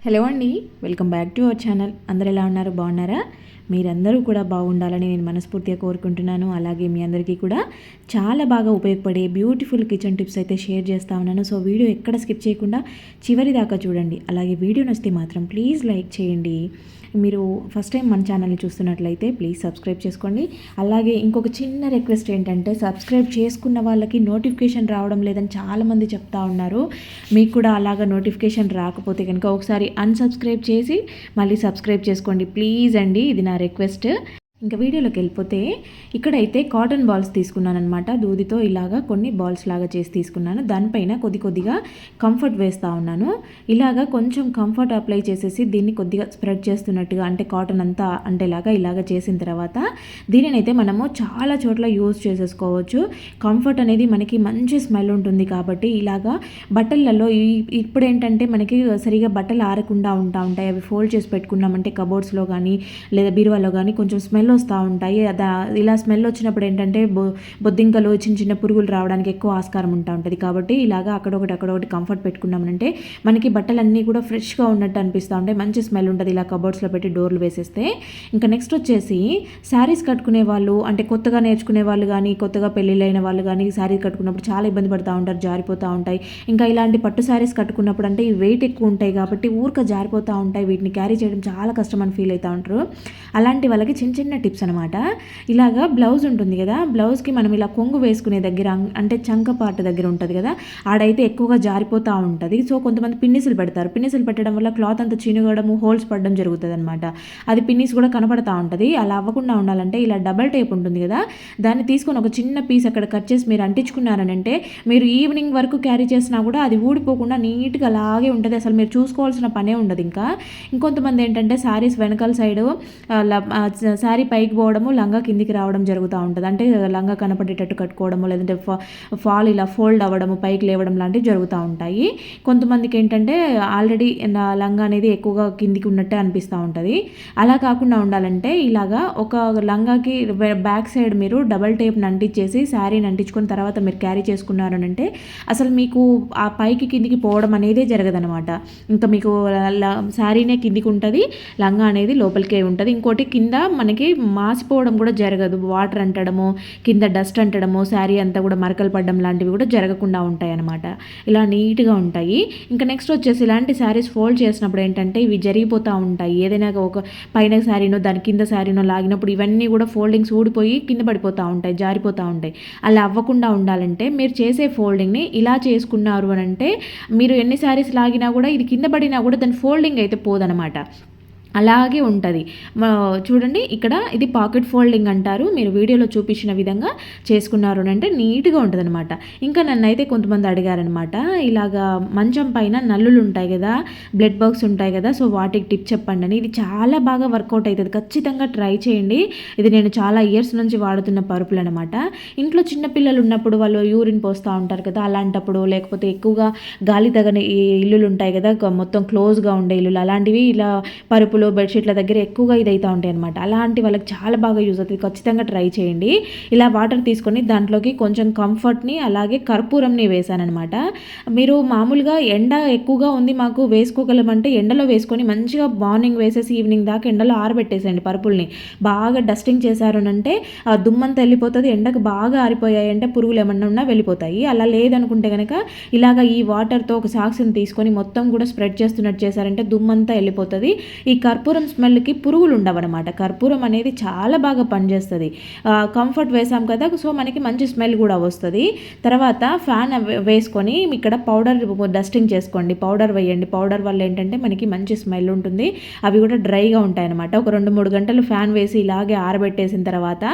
Hello అండి, welcome back to our channel. అందరు ఎలా ఉన్నారు? బాగున్నారా? మీరందరూ కూడా బాగుండాలని నేను మనస్ఫూర్తిగా కోరుకుంటున్నాను. అలాగే మీ అందరికీ కూడా చాలా బాగా ఉపయోగపడే బ్యూటిఫుల్ కిచెన్ టిప్స్ అయితే షేర్ చేస్తూ ఉన్నాను. సో వీడియో ఎక్కడ స్కిప్ చేయకుండా చివరి దాకా చూడండి. అలాగే వీడియో నచ్చితే మాత్రం ప్లీజ్ లైక్ చేయండి. మీరు ఫస్ట్ టైం మన ఛానల్ని చూస్తున్నట్లయితే ప్లీజ్ సబ్స్క్రైబ్ చేసుకోండి. అలాగే ఇంకొక చిన్న రిక్వెస్ట్ ఏంటంటే, సబ్స్క్రైబ్ చేసుకున్న వాళ్ళకి నోటిఫికేషన్ రావడం లేదని చాలామంది చెప్తా ఉన్నారు. మీకు కూడా అలాగా నోటిఫికేషన్ రాకపోతే కనుక ఒకసారి అన్సబ్స్క్రైబ్ చేసి మళ్ళీ సబ్స్క్రైబ్ చేసుకోండి ప్లీజ్ అండి. ఇది నా రిక్వెస్ట్. ఇంకా వీడియోలోకి వెళ్ళిపోతే, ఇక్కడైతే కాటన్ బాల్స్ తీసుకున్నాను అనమాట. దూదితో ఇలాగా కొన్ని బాల్స్ లాగా చేసి తీసుకున్నాను. దానిపైన కొద్దిగా కంఫర్ట్ వేస్తూ ఉన్నాను. ఇలాగా కొంచెం కంఫర్ట్ అప్లై చేసేసి దీన్ని కొద్దిగా స్ప్రెడ్ చేస్తున్నట్టుగా, అంటే కాటన్ అంతా అంటేలాగా ఇలాగా చేసిన తర్వాత దీనినైతే మనము చాలా చోట్ల యూజ్ చేసేసుకోవచ్చు. కంఫర్ట్ అనేది మనకి మంచి స్మెల్ ఉంటుంది కాబట్టి ఇలాగా బట్టలలో ఇప్పుడు ఏంటంటే మనకి సరిగా బట్టలు ఆరకుండా ఉంటాయి. అవి ఫోల్డ్ చేసి పెట్టుకున్నామంటే కబోర్డ్స్లో కానీ లేదా బీరువాలో కానీ కొంచెం స్మెల్ వస్తూ ఉంటాయి. ఇలా స్మెల్ వచ్చినప్పుడు ఏంటంటే బొద్దింకలు, చిన్న చిన్న పురుగులు రావడానికి ఎక్కువ ఆస్కారం ఉంటుంది. కాబట్టి ఇలాగా అక్కడొకటి కంఫర్ట్ పెట్టుకున్నామనంటే మనకి బట్టలన్నీ కూడా ఫ్రెష్గా ఉన్నట్టు అనిపిస్తూ ఉంటాయి. మంచి స్మెల్ ఉంటుంది ఇలా కబోర్డ్స్లో పెట్టి డోర్లు వేసేస్తే. ఇంకా నెక్స్ట్ వచ్చేసి, శారీస్ కట్టుకునే వాళ్ళు, అంటే కొత్తగా నేర్చుకునే వాళ్ళు కానీ కొత్తగా పెళ్ళిళ్ళైన వాళ్ళు కానీ శారీ కట్టుకున్నప్పుడు చాలా ఇబ్బంది పడుతూ ఉంటారు, జారిపోతూ ఉంటాయి. ఇంకా ఇలాంటి పట్టు శారీస్ కట్టుకున్నప్పుడు అంటే ఈ వెయిట్ ఎక్కువ ఉంటాయి కాబట్టి ఊరిక జారిపోతూ ఉంటాయి. వీటిని క్యారీ చేయడం చాలా కష్టం అని ఫీల్ అవుతూ ఉంటారు. అలాంటి వాళ్ళకి చిన్న టిప్స్ అనమాట. ఇలాగా బ్లౌజ్ ఉంటుంది కదా, బ్లౌజ్కి మనం ఇలా కొంగు వేసుకునే దగ్గర, అంటే చంక పార్ట్ దగ్గర ఉంటుంది కదా, ఆడైతే ఎక్కువగా జారిపోతూ ఉంటుంది. సో కొంతమంది పిన్నిసులు పెడతారు. పిన్నిసులు పెట్టడం వల్ల క్లాత్ అంతా చినుగడము, హోల్స్ పడడం జరుగుతుంది అనమాట. అది పిన్నిస్ కూడా కనపడతా ఉంటుంది. అలా అవ్వకుండా ఉండాలంటే ఇలా డబల్ టేప్ ఉంటుంది కదా, దాన్ని తీసుకొని ఒక చిన్న పీస్ అక్కడ కట్ చేసి మీరు అంటించుకున్నారనంటే మీరు ఈవినింగ్ వరకు క్యారీ చేసినా కూడా అది ఊడిపోకుండా నీట్గా అలాగే ఉంటుంది. అసలు మీరు చూసుకోవాల్సిన పనే ఉండదు. ఇంకొంతమంది ఏంటంటే శారీస్ వెనకాల సైడు శారీ పైకి పోవడము, లంగా కిందికి రావడం జరుగుతూ ఉంటుంది. అంటే లంగా కనపడేటట్టు కట్టుకోవడము, లేదంటే ఫాల్ ఇలా ఫోల్డ్ అవ్వడము, పైకి లేవడం లాంటివి జరుగుతూ ఉంటాయి. కొంతమందికి ఏంటంటే ఆల్రెడీ లంగా అనేది ఎక్కువగా కిందికి ఉన్నట్టే అనిపిస్తూ ఉంటుంది. అలా కాకుండా ఉండాలంటే ఇలాగా ఒక లంగాకి బ్యాక్ సైడ్ మీరు డబల్ టేప్ని అంటించేసి శారీని అంటించుకున్న తర్వాత మీరు క్యారీ చేసుకున్నారు అంటే అసలు మీకు ఆ పైకి కిందికి పోవడం అనేదే జరగదనమాట. ఇంకా మీకు శారీనే కిందికి ఉంటుంది, లంగా అనేది లోపలికే ఉంటుంది. ఇంకోటి కింద మనకి మాసిపోవడం కూడా జరగదు. వాటర్ అంటడము, కింద డస్ట్ అంటడము, శారీ అంతా కూడా మరకలు పడడం లాంటివి కూడా జరగకుండా ఉంటాయి అన్నమాట. ఇలా నీట్గా ఉంటాయి. ఇంకా నెక్స్ట్ వచ్చేసి, ఇలాంటి శారీస్ ఫోల్డ్ చేసినప్పుడు ఏంటంటే ఇవి జరిగిపోతూ ఉంటాయి. ఏదైనా ఒక పైన శారీనో దాని కింద శారీనో లాగినప్పుడు ఇవన్నీ కూడా ఫోల్డింగ్స్ ఊడిపోయి కింద పడిపోతూ ఉంటాయి, జారిపోతూ ఉంటాయి. అలా అవ్వకుండా ఉండాలంటే మీరు చేసే ఫోల్డింగ్ని ఇలా చేసుకున్నారు అని అంటే మీరు ఎన్ని శారీస్ లాగినా కూడా ఇది కింద పడినా కూడా దాని ఫోల్డింగ్ అయితే పోదనమాట, అలాగే ఉంటుంది. చూడండి, ఇక్కడ ఇది పాకెట్ ఫోల్డింగ్ అంటారు. మీరు వీడియోలో చూపించిన విధంగా చేసుకున్నారు అంటే నీట్గా ఉంటుంది అనమాట. ఇంకా నన్ను అయితే కొంతమంది అడిగారనమాట, ఇలాగా మంచం పైన నల్లులు ఉంటాయి కదా, బ్లడ్ బాక్స్ ఉంటాయి కదా, సో వాటికి టిప్ చెప్పండి అని. ఇది చాలా బాగా వర్కౌట్ అవుతుంది, ఖచ్చితంగా ట్రై చేయండి. ఇది నేను చాలా ఇయర్స్ నుంచి వాడుతున్న పరుపులు అనమాట. ఇంట్లో చిన్నపిల్లలు ఉన్నప్పుడు వాళ్ళు యూరిన్ పోస్తూ ఉంటారు కదా, అలాంటప్పుడు, లేకపోతే ఎక్కువగా గాలి తగని ఇల్లులు ఉంటాయి కదా, మొత్తం క్లోజ్గా ఉండే ఇల్లులు, అలాంటివి ఇలా పరుపులు, బెడ్షీట్ల దగ్గర ఎక్కువగా ఇదైతే ఉంటాయి అనమాట. అలాంటి వాళ్ళకి చాలా బాగా యూజ్ అవుతుంది, ఖచ్చితంగా ట్రై చేయండి. ఇలా వాటర్ తీసుకొని దాంట్లోకి కొంచెం కంఫర్ట్ని అలాగే కర్పూరంని వేసానమాట. మీరు మామూలుగా ఎండ ఎక్కువగా ఉంది మాకు వేసుకోగలమంటే ఎండలో వేసుకొని మంచిగా మార్నింగ్ వేసేసి ఈవినింగ్ దాకా ఎండలో ఆరబెట్టేసేయండి పరుపుల్ని. బాగా డస్టింగ్ చేశారు అంటే దుమ్మంతా వెళ్ళిపోతుంది. ఎండకు బాగా ఆరిపోయాయి అంటే పురుగులు ఏమన్నా ఉన్నా వెళ్ళిపోతాయి. అలా లేదనుకుంటే కనుక ఇలాగ ఈ వాటర్తో ఒక సాక్స్ని తీసుకొని మొత్తం కూడా స్ప్రెడ్ చేస్తున్నట్టు చేశారంటే దుమ్మంతా వెళ్ళిపోతుంది. ఈ కర్పూరం స్మెల్కి పురుగులు ఉండవన్నమాట. కర్పూరం అనేది చాలా బాగా పనిచేస్తుంది. కంఫర్ట్ వేసాం కదా, సో మనకి మంచి స్మెల్ కూడా వస్తుంది. తర్వాత ఫ్యాన్ వేసుకొని ఇక్కడ పౌడర్ డస్టింగ్ చేసుకోండి, పౌడర్ వేయండి. పౌడర్ వల్ల ఏంటంటే మనకి మంచి స్మెల్ ఉంటుంది, అవి కూడా డ్రైగా ఉంటాయి అనమాట. ఒక 2-3 గంటలు ఫ్యాన్ వేసి ఇలాగే ఆరబెట్టేసిన తర్వాత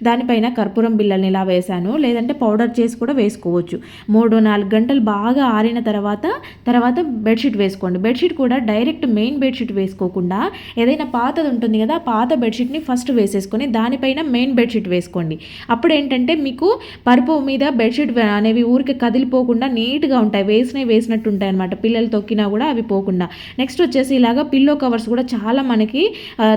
దానిపైన కర్పూరం బిళ్ళల్ని ఇలా వేసాను, లేదంటే పౌడర్ చేసి కూడా వేసుకోవచ్చు. 3-4 గంటలు బాగా ఆరిన తర్వాత బెడ్షీట్ వేసుకోండి. బెడ్షీట్ కూడా డైరెక్ట్ మెయిన్ బెడ్షీట్ వేసుకోకుండా ఏదైనా పాతది ఉంటుంది కదా, పాత బెడ్షీట్ని ఫస్ట్ వేసేసుకొని దానిపైన మెయిన్ బెడ్షీట్ వేసుకోండి. అప్పుడు ఏంటంటే మీకు పరుపు మీద బెడ్షీట్ అనేవి ఊరికి కదిలిపోకుండా నీట్గా ఉంటాయి, వేసినట్టు ఉంటాయి అనమాట. పిల్లలు తొక్కినా కూడా అవి పోకుండా. నెక్స్ట్ వచ్చేసి ఇలాగా పిల్లో కవర్స్ కూడా చాలా మనకి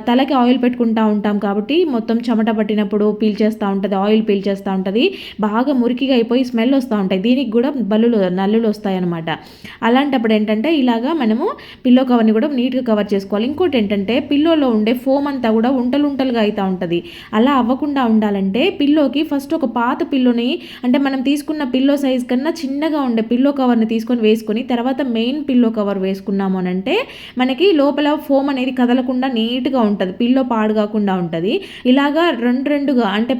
తలకి ఆయిల్ పెట్టుకుంటూ ఉంటాం కాబట్టి మొత్తం చెమట పట్టినప్పుడు పీల్చేస్తూ ఉంటుంది, ఆయిల్ పీల్చేస్తూ ఉంటుంది, బాగా మురికిగా అయిపోయి స్మెల్ వస్తూ ఉంటాయి. దీనికి కూడా నల్లులు వస్తాయి అనమాట. అలాంటప్పుడు ఏంటంటే ఇలాగా మనము పిల్లో కవర్ని కూడా నీట్గా కవర్ చేసుకోవాలి. ఇంకోటి ఏంటంటే పిల్లోలో ఉండే ఫోమ్ అంతా కూడా ఉంటలుగా అవుతూ ఉంటుంది. అలా అవ్వకుండా ఉండాలంటే పిల్లోకి ఫస్ట్ ఒక పాత పిల్లోని, అంటే మనం తీసుకున్న పిల్లో సైజ్ కన్నా చిన్నగా ఉండే పిల్లో కవర్ని తీసుకొని వేసుకొని తర్వాత మెయిన్ పిల్లో కవర్ వేసుకున్నాము అని అంటే మనకి లోపల ఫోమ్ అనేది కదలకుండా నీట్గా ఉంటుంది, పిల్లో పాడు కాకుండా ఉంటుంది. ఇలాగా రెండుగా అంటే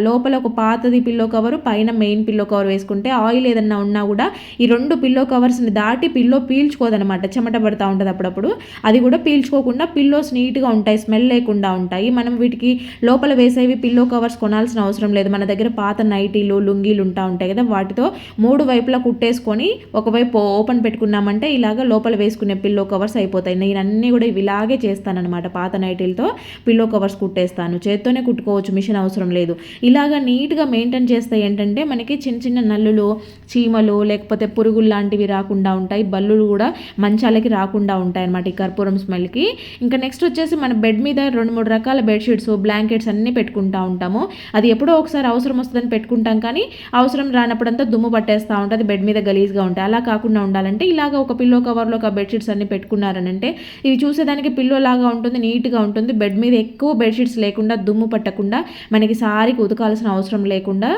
లోపల ఒక పాతది పిల్లో కవరు, పైన మెయిన్ పిల్లో కవర్ వేసుకుంటే ఆయిల్ ఏదన్నా ఉన్నా కూడా ఈ రెండు పిల్లో కవర్స్ని దాటి పిల్లో పీల్చుకోదనమాట, చెమట పడుతూ ఉంటుంది అప్పుడప్పుడు. అది కూడా పీల్చుకోకుండా పిల్లోస్ నీట్గా ఉంటాయి, స్మెల్ లేకుండా ఉంటాయి. మనం వీటికి లోపల వేసేవి పిల్లో కవర్స్ కొనాల్సిన అవసరం లేదు. మన దగ్గర పాత నైటీలు, లుంగీలు ఉంటాయి కదా, వాటితో 3 వైపులా కుట్టేసుకొని ఒకవైపు ఓపెన్ పెట్టుకున్నామంటే ఇలాగ లోపల వేసుకునే పిల్లో కవర్స్ అయిపోతాయి. నేను అన్నీ కూడా ఇలాగే చేస్తానన్నమాట. పాత నైటీలతో పిల్లో కవర్స్ కుట్టేస్తాను, చేత్తోనే కుట్టుకోవచ్చు, మిషన్ అవసరం లేదు. ఇలాగ నీట్గా మెయింటైన్ చేస్తే ఏంటంటే మనకి చిన్న నల్లులు, చీమలు లేకపోతే పురుగులు లాంటివి రాకుండా ఉంటాయి. బల్లులు కూడా మంచాలకి రాకుండా ఉంటాయి అన్నమాట ఈ కర్పూరం స్మెల్కి. ఇంకా నెక్స్ట్ వచ్చేసి మన బెడ్ మీద 2-3 రకాల బెడ్షీట్స్, బ్లాంకెట్స్ అన్నీ పెట్టుకుంటూ ఉంటాము. అది ఎప్పుడో ఒకసారి అవసరం వస్తుందని పెట్టుకుంటాం, కానీ అవసరం రానప్పుడంతా దుమ్ము పట్టేస్తూ ఉంటుంది, బెడ్ మీద గలీజ్గా ఉంటాయి. అలా కాకుండా ఉండాలంటే ఇలాగ ఒక పిల్లో కవర్లో ఒక బెడ్షీట్స్ అన్ని పెట్టుకున్నారనంటే ఇది చూసేదానికి పిల్లో లాగా ఉంటుంది, నీట్గా ఉంటుంది. బెడ్ మీద ఎక్కువ బెడ్షీట్స్ లేకుండా, దుమ్ము పట్టకుండా, మనకి సారికి ఉతకాల్సిన అవసరం లేకుండా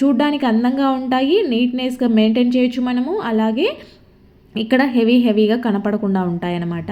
చూడ్డానికి అందంగా ఉంటాయి, నీట్నెస్గా మెయింటైన్ చేయొచ్చు మనము. అలాగే ఇక్కడ హెవీగా కనపడకుండా ఉంటాయన్నమాట.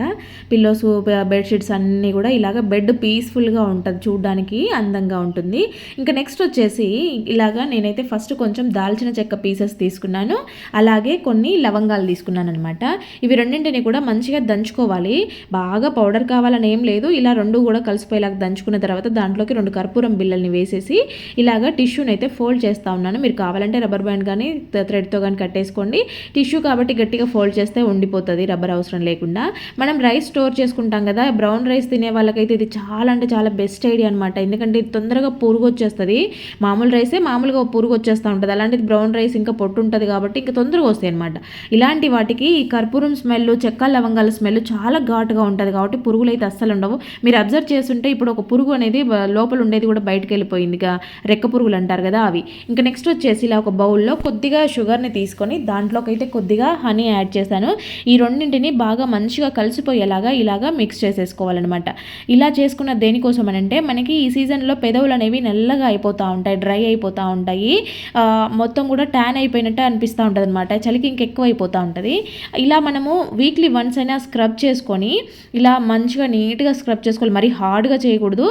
పిల్లోస్, బెడ్షీట్స్ అన్నీ కూడా ఇలాగ బెడ్ పీస్ఫుల్గా ఉంటుంది, చూడడానికి అందంగా ఉంటుంది. ఇంకా నెక్స్ట్ వచ్చేసి ఇలాగా నేనైతే ఫస్ట్ కొంచెం దాల్చిన చెక్క పీసెస్ తీసుకున్నాను, అలాగే కొన్ని లవంగాలు తీసుకున్నాను అనమాట. ఇవి రెండింటిని కూడా మంచిగా దంచుకోవాలి, బాగా పౌడర్ కావాలని ఏం లేదు. ఇలా రెండు కూడా కలిసిపోయేలాగా దంచుకున్న తర్వాత దాంట్లోకి 2 కర్పూరం బిళ్ళల్ని వేసేసి ఇలాగ టిష్యూని అయితే ఫోల్డ్ చేస్తూ ఉన్నాను. మీరు కావాలంటే రబ్బర్ బ్యాండ్ కానీ థ్రెడ్తో కానీ కట్టేసుకోండి. టిష్యూ కాబట్టి గట్టిగా ఫోల్డ్ చేస్తే ఉండిపోతుంది, రబ్బర్ అవసరం లేకుండా. మనం రైస్ స్టోర్ చేసుకుంటాం కదా, బ్రౌన్ రైస్ తినే వాళ్ళకైతే ఇది చాలా అంటే చాలా బెస్ట్ ఐడియా అనమాట. ఎందుకంటే ఇది తొందరగా పురుగు వచ్చేస్తుంది. మామూలు రైసే మామూలుగా పురుగు వచ్చేస్తూ ఉంటుంది, అలాంటిది బ్రౌన్ రైస్ ఇంకా పొట్టు ఉంటుంది కాబట్టి ఇంకా తొందరగా వస్తాయి అనమాట. ఇలాంటి వాటికి ఈ కర్పూరం స్మెల్, చెక్క లవంగాల స్మెల్ చాలా ఘాటుగా ఉంటుంది కాబట్టి పురుగులు అయితే అస్సలు ఉండవు. మీరు అబ్జర్వ్ చేస్తుంటే ఇప్పుడు ఒక పురుగు అనేది లోపల ఉండేది కూడా బయటకు వెళ్ళిపోయింది, రెక్క పురుగులు అంటారు కదా అవి. ఇంకా నెక్స్ట్ వచ్చేసి ఇలా ఒక బౌల్లో కొద్దిగా షుగర్ని తీసుకొని దాంట్లోకి అయితే కొద్దిగా హనీ యాడ్ చేశాను. ఈ రెండింటిని బాగా మంచిగా కలిసిపోయేలాగా ఇలాగా మిక్స్ చేసేసుకోవాలన్నమాట. ఇలా చేసుకున్న దేనికోసం అంటే మనకి ఈ సీజన్లో పెదవులు అనేవి నల్లగా అయిపోతూ ఉంటాయి, డ్రై అయిపోతూ ఉంటాయి, మొత్తం కూడా ట్యాన్ అయిపోయినట్టు అనిపిస్తూ ఉంటుంది అనమాట, చలికి ఇంకెక్కువ అయిపోతూ ఉంటుంది. ఇలా మనము వీక్లీ వన్స్ అయినా స్క్రబ్ చేసుకొని ఇలా మంచిగా నీట్గా స్క్రబ్ చేసుకోవాలి, మరీ హార్డ్గా చేయకూడదు,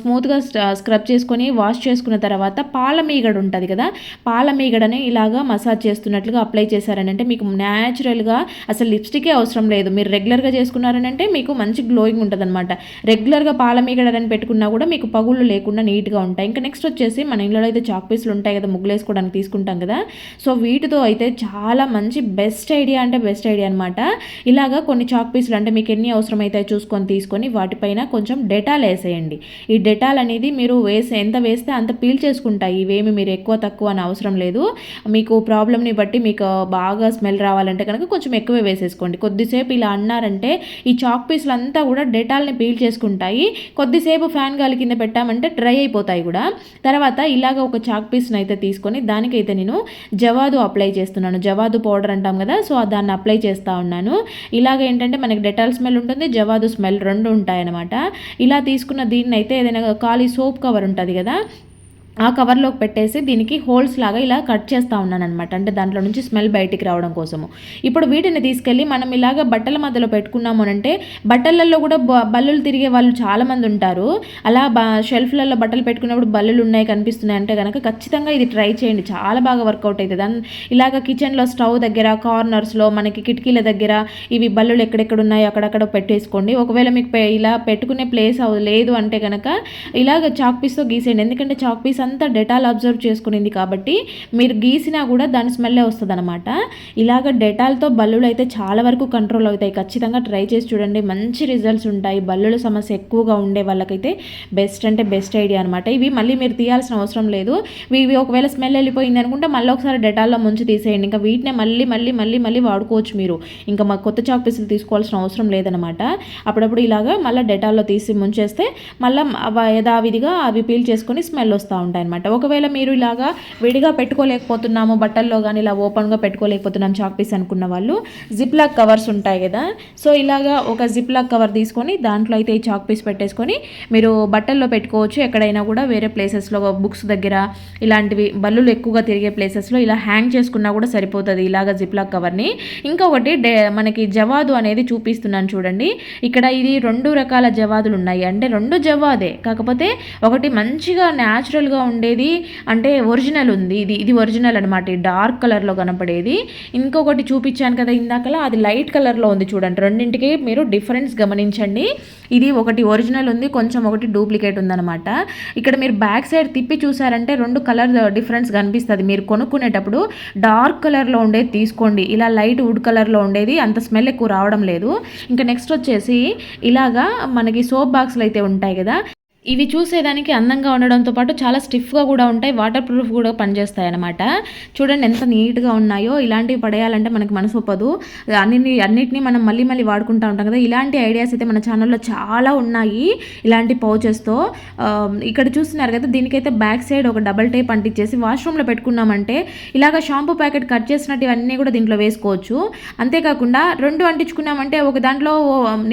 స్మూత్గా స్క్రబ్ చేసుకొని వాష్ చేసుకున్న తర్వాత పాల మీగడ ఉంటుంది కదా, పాల మీగడని ఇలాగా మసాజ్ చేస్తున్నట్లుగా అప్లై చేశారని అంటే మీకు న్యాచురల్గా అసలు లిప్స్టికే అవసరం లేదు. మీరు రెగ్యులర్గా చేసుకున్నారని అంటే మీకు మంచి గ్లోయింగ్ ఉంటుంది అనమాట. రెగ్యులర్గా పాల మీగడని పెట్టుకున్నా కూడా మీకు పగుళ్ళు లేకుండా నీట్గా ఉంటాయి. ఇంకా నెక్స్ట్ వచ్చేసి మన ఇంట్లో అయితే చాక్ పీసులు ఉంటాయి కదా, ముగ్గులు వేసుకోవడానికి తీసుకుంటాం కదా, సో వీటితో అయితే చాలా మంచి బెస్ట్ ఐడియా అంటే బెస్ట్ ఐడియా అనమాట. ఇలాగా కొన్ని చాక్ పీసులు అంటే మీకు ఎన్ని అవసరం అయితే చూసుకొని తీసుకొని వాటిపైన కొంచెం డెటాల్ వేసేయండి. ఈ డెటాల్ అనేది మీరు ఎంత వేస్తే అంత పీల్ చేసుకుంటాయి, ఇవేమి మీరు ఎక్కువ తక్కువ అని అవసరం లేదు. మీకు ప్రాబ్లమ్ని బట్టి మీకు బాగా స్మెల్ రావాలంటే కనుక కొంచెం ఎక్కువే వేసేసుకోండి. కొద్దిసేపు ఇలా అన్నారంటే ఈ చాక్ పీసులు అంతా కూడా డెటాల్ని పీల్ చేసుకుంటాయి. కొద్దిసేపు ఫ్యాన్ గాలి కింద పెట్టామంటే డ్రై అయిపోతాయి కూడా. తర్వాత ఇలాగ ఒక చాక్ పీస్ని అయితే తీసుకొని దానికైతే నేను జవాదు అప్లై చేస్తున్నాను, జవాదు పౌడర్ అంటాం కదా, సో దాన్ని అప్లై చేస్తూ ఉన్నాను. ఇలాగ ఏంటంటే మనకి డెటాల్ స్మెల్ ఉంటుంది, జవాదు స్మెల్ రెండు ఉంటాయన్నమాట. ఇలా తీసుకున్న దీన్ని అయితే ఏదైనా ఖాళీ సోప్ కవర్ ఉంటుంది కదా, ఆ కవర్లోకి పెట్టేసి దీనికి హోల్స్ లాగా ఇలా కట్ చేస్తూ ఉన్నాను అనమాట, అంటే దాంట్లో నుంచి స్మెల్ బయటికి రావడం కోసము. ఇప్పుడు వీటిని తీసుకెళ్ళి మనం ఇలాగ బట్టల మధ్యలో పెట్టుకున్నాము అంటే బట్టలలో కూడా బల్లులు తిరిగే వాళ్ళు చాలామంది ఉంటారు. అలా షెల్ఫ్లలో బట్టలు పెట్టుకున్నప్పుడు బల్లులు ఉన్నాయి కనిపిస్తున్నాయి అంటే కనుక ఖచ్చితంగా ఇది ట్రై చేయండి, చాలా బాగా వర్కౌట్ అవుతుంది. ఇలాగ కిచెన్లో స్టవ్ దగ్గర, కార్నర్స్లో, మనకి కిటికీల దగ్గర ఇవి బల్లులు ఎక్కడెక్కడ ఉన్నాయో అక్కడక్కడ పెట్టేసుకోండి. ఒకవేళ మీకు ఇలా పెట్టుకునే ప్లేస్ లేదు అంటే కనుక ఇలాగ చాక్ పీస్తో గీసేయండి, ఎందుకంటే చాక్ పీస్ అంతా డెటాల్ అబ్జర్వ్ చేసుకునింది కాబట్టి మీరు గీసినా కూడా దాని స్మెల్లే వస్తుంది అనమాట. ఇలాగ డెటాల్తో బల్లులు అయితే చాలా వరకు కంట్రోల్ అవుతాయి. ఖచ్చితంగా ట్రై చేసి చూడండి, మంచి రిజల్ట్స్ ఉంటాయి. బల్లుల సమస్య ఎక్కువగా ఉండే వాళ్ళకైతే బెస్ట్ అంటే బెస్ట్ ఐడియా అనమాట. ఇవి మళ్ళీ మీరు తీయాల్సిన అవసరం లేదు. ఇవి ఒకవేళ స్మెల్ వెళ్ళిపోయింది అనుకుంటే మళ్ళీ ఒకసారి డెటాల్లో ముంచి తీసేయండి. ఇంకా వీటినే మళ్ళీ మళ్ళీ మళ్ళీ మళ్ళీ వాడుకోవచ్చు మీరు. ఇంకా మా కొత్త చాక్ పీసులు తీసుకోవాల్సిన అవసరం లేదనమాట. అప్పుడప్పుడు ఇలాగా మళ్ళీ డెటాల్లో తీసి ముంచేస్తే మళ్ళీ యథావిధిగా అవి పీల్ చేసుకొని స్మెల్ వస్తూ ఉంటాయి అనమాట. ఒకవేళ మీరు ఇలాగా విడిగా పెట్టుకోలేకపోతున్నాము, బట్టల్లో కానీ ఇలా ఓపెన్గా పెట్టుకోలేకపోతున్నాం చాక్ పీస్ అనుకున్న వాళ్ళు జిప్ లాక్ కవర్స్ ఉంటాయి కదా, సో ఇలాగా ఒక జిప్ లాక్ కవర్ తీసుకొని దాంట్లో అయితే ఈ చాక్ పీస్ పెట్టేసుకొని మీరు బట్టల్లో పెట్టుకోవచ్చు. ఎక్కడైనా కూడా వేరే ప్లేసెస్లో బుక్స్ దగ్గర ఇలాంటివి బల్లులు ఎక్కువగా తిరిగే ప్లేసెస్లో ఇలా హ్యాంగ్ చేసుకున్నా కూడా సరిపోతుంది ఇలాగ జిప్ లాక్ కవర్ని. ఇంకొకటి మనకి జవాదు అనేది చూపిస్తున్నాను చూడండి. ఇక్కడ ఇది 2 రకాల జవాదులు ఉన్నాయి. అంటే 2 జవాదే, కాకపోతే ఒకటి మంచిగా న్యాచురల్గా ఉండేది అంటే ఒరిజినల్ ఉంది. ఇది ఒరిజినల్ అనమాట, డార్క్ కలర్లో కనపడేది. ఇంకొకటి చూపించాను కదా ఇందాకలా, అది లైట్ కలర్లో ఉంది చూడండి. రెండింటికి మీరు డిఫరెన్స్ గమనించండి. ఇది ఒకటి ఒరిజినల్ ఉంది, కొంచెం ఒకటి డూప్లికేట్ ఉందన్నమాట. ఇక్కడ మీరు బ్యాక్ సైడ్ తిప్పి చూసారంటే 2 కలర్ డిఫరెన్స్ కనిపిస్తుంది. మీరు కొనుక్కునేటప్పుడు డార్క్ కలర్లో ఉండేది తీసుకోండి. ఇలా లైట్ వుడ్ కలర్లో ఉండేది అంత స్మెల్ ఎక్కువ రావడం లేదు. ఇంకా నెక్స్ట్ వచ్చేసి ఇలాగా మనకి సోప్ బాక్స్లు అయితే ఉంటాయి కదా, ఇవి చూసేదానికి అందంగా ఉండడంతో పాటు చాలా స్టిఫ్గా కూడా ఉంటాయి, వాటర్ ప్రూఫ్ కూడా పనిచేస్తాయి అనమాట. చూడండి ఎంత నీట్గా ఉన్నాయో. ఇలాంటివి పడేయాలంటే మనకి మనసు ఒప్పదు. అన్నిటినీ మనం మళ్ళీ మళ్ళీ వాడుకుంటూ ఉంటాం కదా. ఇలాంటి ఐడియాస్ అయితే మన ఛానల్లో చాలా ఉన్నాయి ఇలాంటి పౌచెస్తో. ఇక్కడ చూస్తున్నారు కదా, దీనికైతే బ్యాక్ సైడ్ ఒక డబల్ టేప్ అంటించేసి వాష్రూమ్లో పెట్టుకున్నామంటే ఇలాగ షాంపూ ప్యాకెట్ కట్ చేసినట్టు ఇవన్నీ కూడా దీంట్లో వేసుకోవచ్చు. అంతేకాకుండా 2 అంటించుకున్నామంటే ఒక దాంట్లో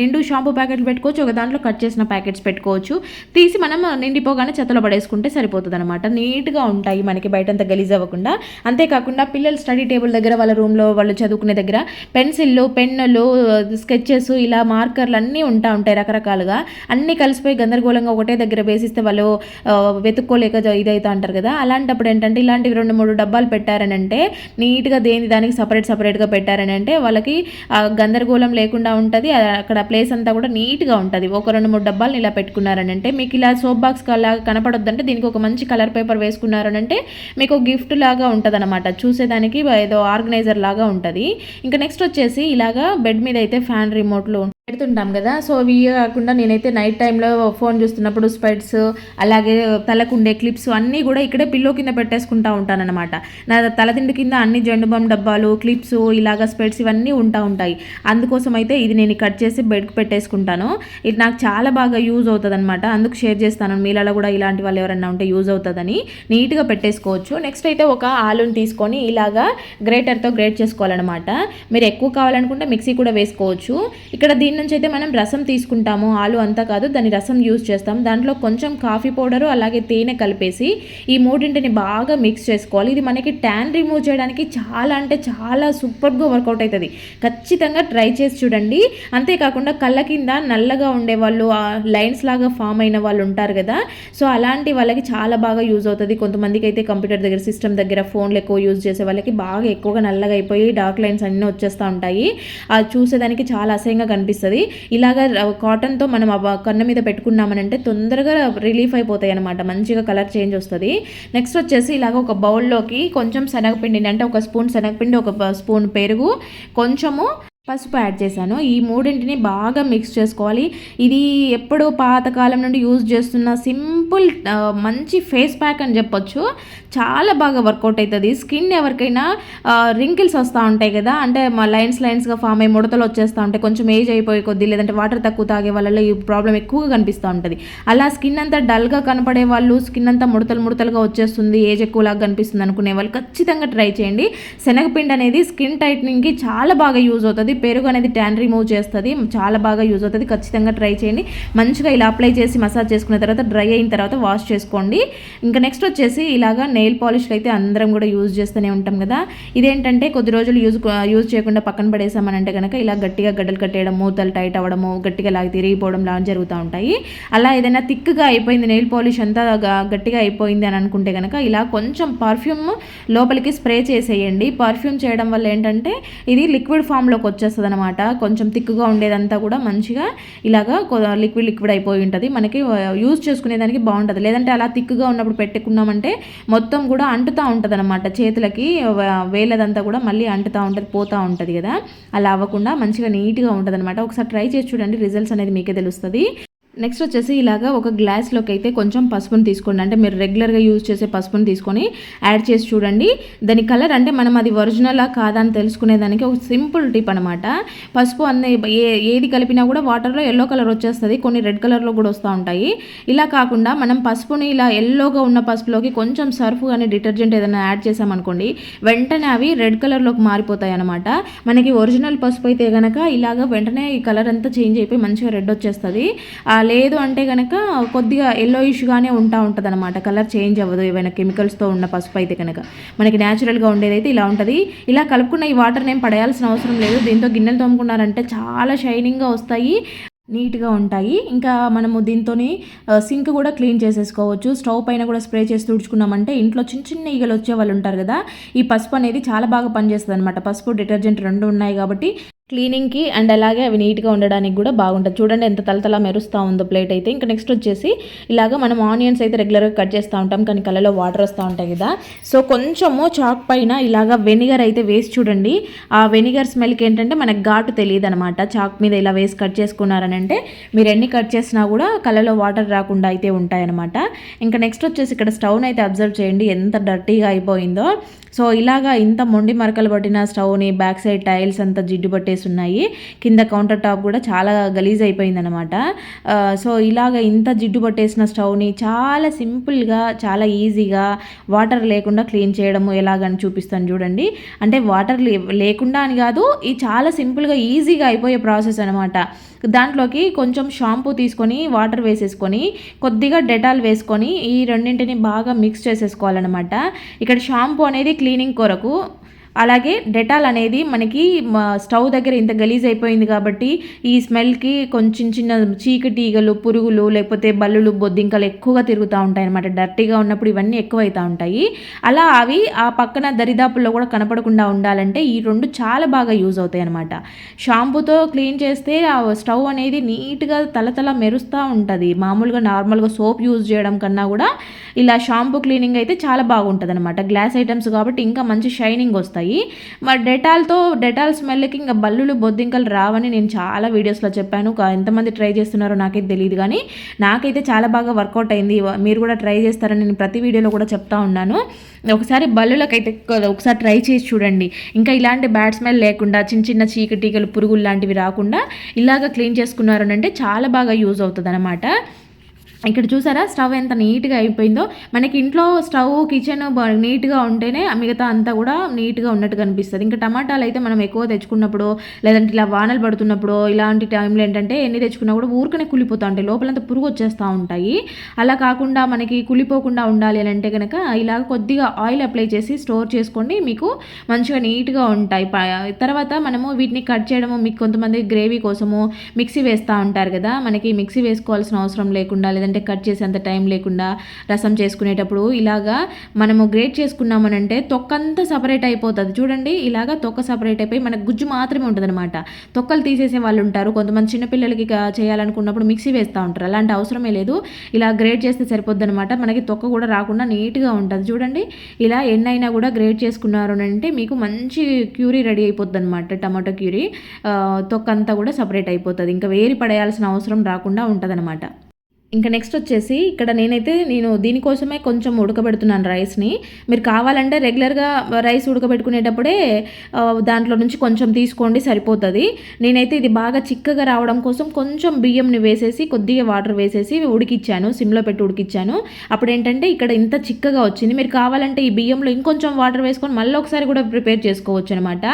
నిండు షాంపూ ప్యాకెట్లు పెట్టుకోవచ్చు, ఒక దాంట్లో కట్ చేసిన ప్యాకెట్స్ పెట్టుకోవచ్చు. తీసి మనం నిండిపోగానే చెత్తలో పడేసుకుంటే సరిపోతుంది అనమాట. నీట్గా ఉంటాయి, మనకి బయటంతా గలీజ్ అవ్వకుండా. అంతేకాకుండా పిల్లలు స్టడీ టేబుల్ దగ్గర, వాళ్ళ రూమ్లో వాళ్ళు చదువుకునే దగ్గర పెన్సిళ్ళు, పెన్నులు, స్కెచెస్, ఇలా మార్కర్లు అన్నీ ఉంటాయి రకరకాలుగా. అన్నీ కలిసిపోయి గందరగోళంగా ఒకటే దగ్గర వేసిస్తే వాళ్ళు వెతుక్కోలేక ఇదైతే అంటారు కదా. అలాంటప్పుడు ఏంటంటే ఇలాంటివి 2-3 డబ్బాలు పెట్టారని అంటే నీట్గా దానికి సపరేట్గా పెట్టారని అంటే వాళ్ళకి గందరగోళం లేకుండా ఉంటుంది. అక్కడ ప్లేస్ అంతా కూడా నీట్గా ఉంటుంది. ఒక 2-3 డబ్బాలు ఇలా పెట్టుకున్నారని అంటే మీకు ఇలా సోప్ బాక్స్ లాగా కనపడొద్దంటే దీనికి ఒక మంచి కలర్ పేపర్ వేసుకున్నారనంటే మీకు గిఫ్ట్ లాగా ఉంటుంది అనమాట. చూసేదానికి ఏదో ఆర్గనైజర్ లాగా ఉంటుంది. ఇంకా నెక్స్ట్ వచ్చేసి ఇలాగా బెడ్ మీద అయితే ఫ్యాన్ రిమోట్లు పెడుతుంటాం కదా. సో ఇవి కాకుండా నేనైతే నైట్ టైంలో ఫోన్ చూస్తున్నప్పుడు స్పెడ్స్, అలాగే తలకుండే క్లిప్స్ అన్నీ కూడా ఇక్కడే పిల్లో కింద పెట్టేసుకుంటూ ఉంటానన్నమాట. నా తలదిండు కింద అన్ని జెండు బామ్ డబ్బాలు, క్లిప్స్, ఇలాగ స్పెడ్స్ ఇవన్నీ ఉంటాయి. అందుకోసం అయితే ఇది నేను కట్ చేసి బెడ్కి పెట్టేసుకుంటాను. ఇది నాకు చాలా బాగా యూజ్ అవుతుంది అనమాట. అందుకు షేర్ చేస్తాను. మీలలో కూడా ఇలాంటి వాళ్ళు ఎవరైనా ఉంటే యూజ్ అవుతుందని నీట్గా పెట్టేసుకోవచ్చు. నెక్స్ట్ అయితే ఒక ఆలుని తీసుకొని ఇలాగా గ్రేటర్తో గ్రేట్ చేసుకోవాలన్నమాట. మీరు ఎక్కువ కావాలనుకుంటే మిక్సీ కూడా వేసుకోవచ్చు. ఇక్కడ దీని నుంచి అయితే మనం రసం తీసుకుంటాము. ఆలు అంతా కాదు, దాని రసం యూజ్ చేస్తాం. దాంట్లో కొంచెం కాఫీ పౌడరు అలాగే తేనె కలిపేసి ఈ మూడింటిని బాగా మిక్స్ చేసుకోవాలి. ఇది మనకి ట్యాన్ రిమూవ్ చేయడానికి చాలా అంటే చాలా సూపర్గా వర్కౌట్ అవుతుంది. ఖచ్చితంగా ట్రై చేసి చూడండి. అంతేకాకుండా కళ్ళ కింద నల్లగా ఉండే వాళ్ళు, లైన్స్ లాగా ఫామ్ అయిన వాళ్ళు ఉంటారు కదా, సో అలాంటి వాళ్ళకి చాలా బాగా యూజ్ అవుతుంది. కొంతమందికి అయితే కంప్యూటర్ దగ్గర, సిస్టమ్ దగ్గర, ఫోన్లు ఎక్కువ యూజ్ చేసే వాళ్ళకి బాగా ఎక్కువగా నల్లగా అయిపోయి డార్క్ లైన్స్ అన్నీ వచ్చేస్తూ ఉంటాయి. అది చూసేదానికి చాలా అసహ్యంగా కనిపిస్తుంది. ఇలాగ కాటన్తో మనం కన్ను మీద పెట్టుకున్నామనంటే తొందరగా రిలీఫ్ అయిపోతాయి అనమాట. మంచిగా కలర్ చేంజ్ వస్తుంది. నెక్స్ట్ వచ్చేసి ఇలాగ ఒక బౌల్లోకి కొంచెం శనగపిండిని, అంటే ఒక స్పూన్ శనగపిండి, ఒక స్పూన్ పెరుగు, కొంచెము పసుపు యాడ్ చేశాను. ఈ మూడింటిని బాగా మిక్స్ చేసుకోవాలి. ఇది ఎప్పుడో పాతకాలం నుండి యూజ్ చేస్తున్న సింపుల్ మంచి ఫేస్ ప్యాక్ అని చెప్పొచ్చు. చాలా బాగా వర్కౌట్ అవుతుంది. స్కిన్ ఎవరికైనా రింకిల్స్ వస్తూ ఉంటాయి కదా, అంటే మా లైన్స్గా ఫామ్ అయ్యి ముడతలు వచ్చేస్తూ ఉంటాయి, కొంచెం ఏజ్ అయిపోయే కొద్దీ, లేదంటే వాటర్ తక్కువ తాగే వాళ్ళలో ఈ ప్రాబ్లం ఎక్కువగా కనిపిస్తూ ఉంటుంది. అలా స్కిన్ అంతా డల్గా కనపడే వాళ్ళు, స్కిన్ అంతా ముడతలుగా వచ్చేస్తుంది, ఏజ్ ఎక్కువలాగా కనిపిస్తుంది అనుకునే వాళ్ళు ఖచ్చితంగా ట్రై చేయండి. శనగపిండి అనేది స్కిన్ టైట్నింగ్కి చాలా బాగా యూజ్ అవుతుంది. పెరుగు అనేది ట్యాన్ రిమూవ్ చేస్తుంది, చాలా బాగా యూజ్ అవుతుంది. ఖచ్చితంగా ట్రై చేయండి. మంచిగా ఇలా అప్లై చేసి మసాజ్ చేసుకున్న తర్వాత డ్రై అయిన తర్వాత వాష్ చేసుకోండి. ఇంకా నెక్స్ట్ వచ్చేసి ఇలాగా నెయిల్ పాలిష్లు అయితే అందరం కూడా యూజ్ చేస్తూనే ఉంటాం కదా. ఇదేంటంటే కొద్ది రోజులు యూజ్ చేయకుండా పక్కన పడేసామనంటే కనుక ఇలా గట్టిగా గడ్డలు కట్టేయడం, మూతలు టైట్ అవ్వడము, గట్టిగా లాగి తిరిగిపోవడం లాగా జరుగుతూ ఉంటాయి. అలా ఏదైనా థిక్గా అయిపోయింది, నెయిల్ పాలిష్ అంతా గట్టిగా అయిపోయింది అని అనుకుంటే కనుక ఇలా కొంచెం పర్ఫ్యూమ్ లోపలికి స్ప్రే చేసేయండి. పర్ఫ్యూమ్ చేయడం వల్ల ఏంటంటే ఇది లిక్విడ్ ఫామ్లోకి వచ్చేస్తుంది అనమాట. కొంచెం థిక్గా ఉండేదంతా కూడా మంచిగా ఇలాగా లిక్విడ్ అయిపోయి ఉంటుంది. మనకి యూజ్ చేసుకునేదానికి బాగుంటుంది. లేదంటే అలా థిక్గా ఉన్నప్పుడు పెట్టుకున్నామంటే మొత్తం కూడా అంటుతూ ఉంటుంది అనమాట చేతులకి, వేలదంతా కూడా మళ్ళీ అంటుతూ ఉంటుంది, పోతూ ఉంటుంది కదా. అలా అవ్వకుండా మంచిగా నీట్గా ఉంటుంది అనమాట. ఒకసారి ట్రై చేసి చూడండి, రిజల్ట్స్ అనేది మీకే తెలుస్తుంది. నెక్స్ట్ వచ్చేసి ఇలాగా ఒక గ్లాస్లోకి అయితే కొంచెం పసుపుని తీసుకోండి. అంటే మీరు రెగ్యులర్గా యూజ్ చేసే పసుపుని తీసుకొని యాడ్ చేసి చూడండి. దాని కలర్ అంటే మనం అది ఒరిజినలా కాదా అని తెలుసుకునేదానికి ఒక సింపుల్ టిప్ అనమాట. పసుపు అన్నీ ఏది కలిపినా కూడా వాటర్లో ఎల్లో కలర్ వచ్చేస్తుంది, కొన్ని రెడ్ కలర్లో కూడా వస్తూ ఉంటాయి. ఇలా కాకుండా మనం పసుపుని ఇలా ఎల్లోగా ఉన్న పసుపులోకి కొంచెం సర్ఫ్ కానీ డిటర్జెంట్ ఏదైనా యాడ్ చేసామనుకోండి, వెంటనే అవి రెడ్ కలర్లోకి మారిపోతాయి అనమాట. మనకి ఒరిజినల్ పసుపు అయితే కనుక ఇలాగ వెంటనే ఈ కలర్ అంతా చేంజ్ అయిపోయి మంచిగా రెడ్ వచ్చేస్తుంది. లేదు అంటే కనుక కొద్దిగా ఎల్లోయిష్గానే ఉంటుంది అనమాట, కలర్ చేంజ్ అవ్వదు. ఏవైనా కెమికల్స్తో ఉన్న పసుపు అయితే కనుక మనకి న్యాచురల్గా ఉండేదైతే ఇలా ఉంటుంది. ఇలా కలుపుకున్న ఈ వాటర్ని ఏం పడేయాల్సిన అవసరం లేదు. దీంతో గిన్నెలు తోముకున్నారంటే చాలా షైనింగ్గా వస్తాయి, నీట్గా ఉంటాయి. ఇంకా మనము దీంతో సింక్ కూడా క్లీన్ చేసేసుకోవచ్చు. స్టవ్ పైన కూడా స్ప్రే చేసి తుడుచుకున్నామంటే ఇంట్లో చిన్న చిన్న ఈగలు వచ్చే వాళ్ళు ఉంటారు కదా, ఈ పసుపు అనేది చాలా బాగా పనిచేస్తుంది అనమాట. పసుపు డిటర్జెంట్ రెండు ఉన్నాయి కాబట్టి క్లీనింగ్కి అండ్ అలాగే అవి నీట్గా ఉండడానికి కూడా బాగుంటుంది. చూడండి ఎంత తలతలా మెరుస్తూ ఉందో ప్లేట్ అయితే. ఇంకా నెక్స్ట్ వచ్చేసి ఇలాగ మనం ఆనియన్స్ అయితే రెగ్యులర్గా కట్ చేస్తూ ఉంటాం, కానీ కళ్ళలో వాటర్ వస్తూ ఉంటాయి కదా. సో కొంచెము చాక్ పైన ఇలాగ వెనిగర్ అయితే వేసి చూడండి. ఆ వెనిగర్ స్మెల్కి ఏంటంటే మనకు ఘాటు తెలియదు అనమాట. చాక్ మీద ఇలా వేసి కట్ చేసుకున్నారని అంటే మీరు ఎన్ని కట్ చేసినా కూడా కళ్ళలో వాటర్ రాకుండా అయితే ఉంటాయన్నమాట. ఇంకా నెక్స్ట్ వచ్చేసి ఇక్కడ స్టవ్ని అయితే అబ్జర్వ్ చేయండి ఎంత డర్టీగా అయిపోయిందో. సో ఇలాగా ఇంత మొండి మరకలు పట్టిన స్టవ్ని బ్యాక్ సైడ్ టైల్స్ అంతా జిడ్డు పట్టేసి ఉన్నాయి, కింద కౌంటర్ టాప్ కూడా చాలా గలీజ్ అయిపోయిందనమాట. సో ఇలాగ ఇంత జిడ్డు పట్టేసిన స్టవ్ని చాలా సింపుల్గా చాలా ఈజీగా వాటర్ లేకుండా క్లీన్ చేయడము ఎలాగని చూపిస్తాను చూడండి. అంటే వాటర్ లేకుండా అని కాదు, ఇది చాలా సింపుల్గా ఈజీగా అయిపోయే ప్రాసెస్ అనమాట. దాంట్లోకి కొంచెం షాంపూ తీసుకొని వాటర్ వేసేసుకొని కొద్దిగా డెటాల్ వేసుకొని ఈ రెండింటిని బాగా మిక్స్ చేసేసుకోవాలన్నమాట. ఇక్కడ షాంపూ అనేది క్లీనింగ్ కొరకు, అలాగే డెటాల్ అనేది మనకి స్టవ్ దగ్గర ఇంత గలీజ్ అయిపోయింది కాబట్టి ఈ స్మెల్కి కొంచెం చిన్న చీకటి ఈగలు, పురుగులు, లేకపోతే బల్లులు, బొద్దింకలు ఎక్కువగా తిరుగుతూ ఉంటాయి అనమాట. డర్టీగా ఉన్నప్పుడు ఇవన్నీ ఎక్కువ అవుతూ ఉంటాయి. అలా అవి ఆ పక్కన దరిదాపుల్లో కూడా కనపడకుండా ఉండాలంటే ఈ రెండు చాలా బాగా యూజ్ అవుతాయి అనమాట. షాంపూతో క్లీన్ చేస్తే ఆ స్టవ్ అనేది నీట్గా తలతల మెరుస్తూ ఉంటుంది. మామూలుగా నార్మల్గా సోప్ యూజ్ చేయడం కన్నా కూడా ఇలా షాంపూ క్లీనింగ్ అయితే చాలా బాగుంటుంది అనమాట. గ్లాస్ ఐటమ్స్ కాబట్టి ఇంకా మంచి షైనింగ్ వస్తాయి. మరి డెటాల్ స్మెల్కి ఇంకా బల్లులు, బొద్దింకలు రావని నేను చాలా వీడియోస్లో చెప్పాను. ఎంతమంది ట్రై చేస్తున్నారో నాకైతే తెలియదు, కానీ నాకైతే చాలా బాగా వర్కౌట్ అయింది. మీరు కూడా ట్రై చేస్తారని నేను ప్రతి వీడియోలో కూడా చెప్తా ఉన్నాను. ఒకసారి బల్లులకైతే ఒకసారి ట్రై చేసి చూడండి. ఇంకా ఇలాంటి బ్యాడ్ స్మెల్ లేకుండా చిన్న చిన్న చీకటీగలు, పురుగులు లాంటివి రాకుండా ఇలాగ క్లీన్ చేసుకున్నారు అంటే చాలా బాగా యూజ్ అవుతుంది అనమాట. ఇక్కడ చూసారా స్టవ్ ఎంత నీట్గా అయిపోయిందో. మనకి ఇంట్లో స్టవ్, కిచెన్ నీట్గా ఉంటేనే మిగతా అంతా కూడా నీట్గా ఉన్నట్టు కనిపిస్తుంది. ఇంకా టమాటాలు అయితే మనం ఎక్కువ తెచ్చుకున్నప్పుడు, లేదంటే ఇలా వానలు పడుతున్నప్పుడు, ఇలాంటి టైంలో ఏంటంటే ఎన్ని తెచ్చుకున్నా కూడా ఊరికనే కుళ్ళిపోతూ ఉంటాయి, లోపలంతా పురుగు వచ్చేస్తూ ఉంటాయి. అలా కాకుండా మనకి కుళ్ళిపోకుండా ఉండాలి అని అంటే కనుక ఇలా కొద్దిగా ఆయిల్ అప్లై చేసి స్టోర్ చేసుకోండి, మీకు మంచిగా నీట్గా ఉంటాయి. తర్వాత మనము వీటిని కట్ చేయడము, మీకు కొంతమంది గ్రేవీ కోసము మిక్సీ వేస్తూ ఉంటారు కదా, మనకి మిక్సీ వేసుకోవాల్సిన అవసరం లేకుండా, లేదంటే కట్ చేసేంత టైం లేకుండా రసం చేసుకునేటప్పుడు ఇలాగా మనము గ్రేట్ చేసుకున్నామనంటే తొక్కంతా సపరేట్ అయిపోతుంది. చూడండి ఇలాగా తొక్క సపరేట్ అయిపోయి మనకు గుజ్జు మాత్రమే ఉంటుంది అనమాట. తొక్కలు తీసేసే వాళ్ళు ఉంటారు, కొంతమంది చిన్నపిల్లలకి చేయాలనుకున్నప్పుడు మిక్సీ వేస్తూ ఉంటారు. అలాంటి అవసరమే లేదు, ఇలా గ్రేట్ చేస్తే సరిపోద్ది అనమాట. మనకి తొక్క కూడా రాకుండా నీట్గా ఉంటుంది. చూడండి ఇలా ఎన్నైనా కూడా గ్రేట్ చేసుకున్నారు అంటే మీకు మంచి క్యూరీ రెడీ అయిపోద్ది అనమాట. టమాటో క్యూరీ తొక్క అంతా కూడా సపరేట్ అయిపోతుంది, ఇంకా వేరి పడేయాల్సిన అవసరం రాకుండా ఉంటుంది అనమాట. ఇంకా నెక్స్ట్ వచ్చేసి ఇక్కడ నేను దీనికోసమే కొంచెం ఉడకబెడుతున్నాను రైస్ని. మీరు కావాలంటే రెగ్యులర్గా రైస్ ఉడకబెట్టుకునేటప్పుడే దాంట్లో నుంచి కొంచెం తీసుకోండి, సరిపోతుంది. నేనైతే ఇది బాగా చిక్కగా రావడం కోసం కొంచెం బియ్యంని వేసేసి కొద్దిగా వాటర్ వేసేసి ఉడికిచ్చాను, సిమ్లో పెట్టి ఉడికిచ్చాను. అప్పుడు ఏంటంటే ఇక్కడ ఇంత చిక్కగా వచ్చింది. మీరు కావాలంటే ఈ బియ్యంలో ఇంకొంచెం వాటర్ వేసుకొని మళ్ళీ ఒకసారి కూడా ప్రిపేర్ చేసుకోవచ్చు అనమాట.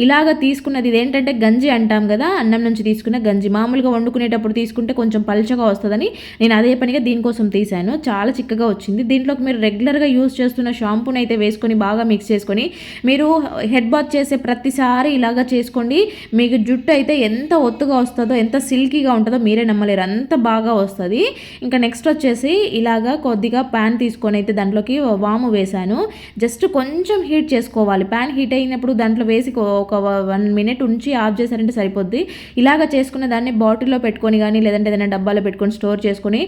ఇలాగ తీసుకున్నది ఇదేంటంటే గంజి అంటాం కదా, అన్నం నుంచి తీసుకున్న గంజి. మామూలుగా వండుకునేటప్పుడు తీసుకుంటే కొంచెం పల్చగా వస్తుందని నేను అదే పనిగా దీనికోసం తీసాను. చాలా చిక్కగా వచ్చింది. దీంట్లోకి మీరు రెగ్యులర్గా యూజ్ చేస్తున్న షాంపూని అయితే వేసుకొని బాగా మిక్స్ చేసుకొని మీరు హెడ్ బాత్ చేసే ప్రతిసారి ఇలాగా చేసుకోండి. మీకు జుట్టు అయితే ఎంత ఒత్తుగా వస్తుందో, ఎంత సిల్కీగా ఉంటుందో మీరే నమ్మలేరు, అంత బాగా వస్తుంది. ఇంకా నెక్స్ట్ వచ్చేసి ఇలాగా కొద్దిగా ప్యాన్ తీసుకొని అయితే దాంట్లోకి వాము వేసాను. జస్ట్ కొంచెం హీట్ చేసుకోవాలి. ప్యాన్ హీట్ అయినప్పుడు దాంట్లో వేసి ఒక 1 minute ఉంచి ఆఫ్ చేశారంటే సరిపోద్ది. ఇలాగ చేసుకున్న దాన్ని బాటిల్లో పెట్టుకొని కానీ లేదంటే ఏదైనా డబ్బాలో పెట్టుకొని స్టోర్ చేసుకొని చేసుకొని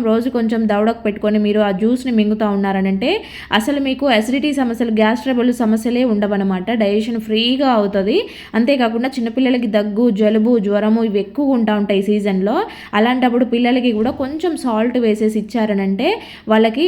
రోజు కొంచెం దవడకు పెట్టుకొని మీరు ఆ జ్యూస్ని మింగుతూ ఉన్నారనంటే అసలు మీకు అసిడిటీ సమస్యలు, గ్యాస్ ట్రబుల్ సమస్యలే ఉండవన్నమాట. డైజెషన్ ఫ్రీగా అవుతుంది. అంతేకాకుండా చిన్నపిల్లలకి దగ్గు, జలుబు, జ్వరము ఇవి ఎక్కువ ఉంటాయి ఈ సీజన్లో. అలాంటప్పుడు పిల్లలకి కూడా కొంచెం సాల్ట్ వేసేసి ఇచ్చారనంటే వాళ్ళకి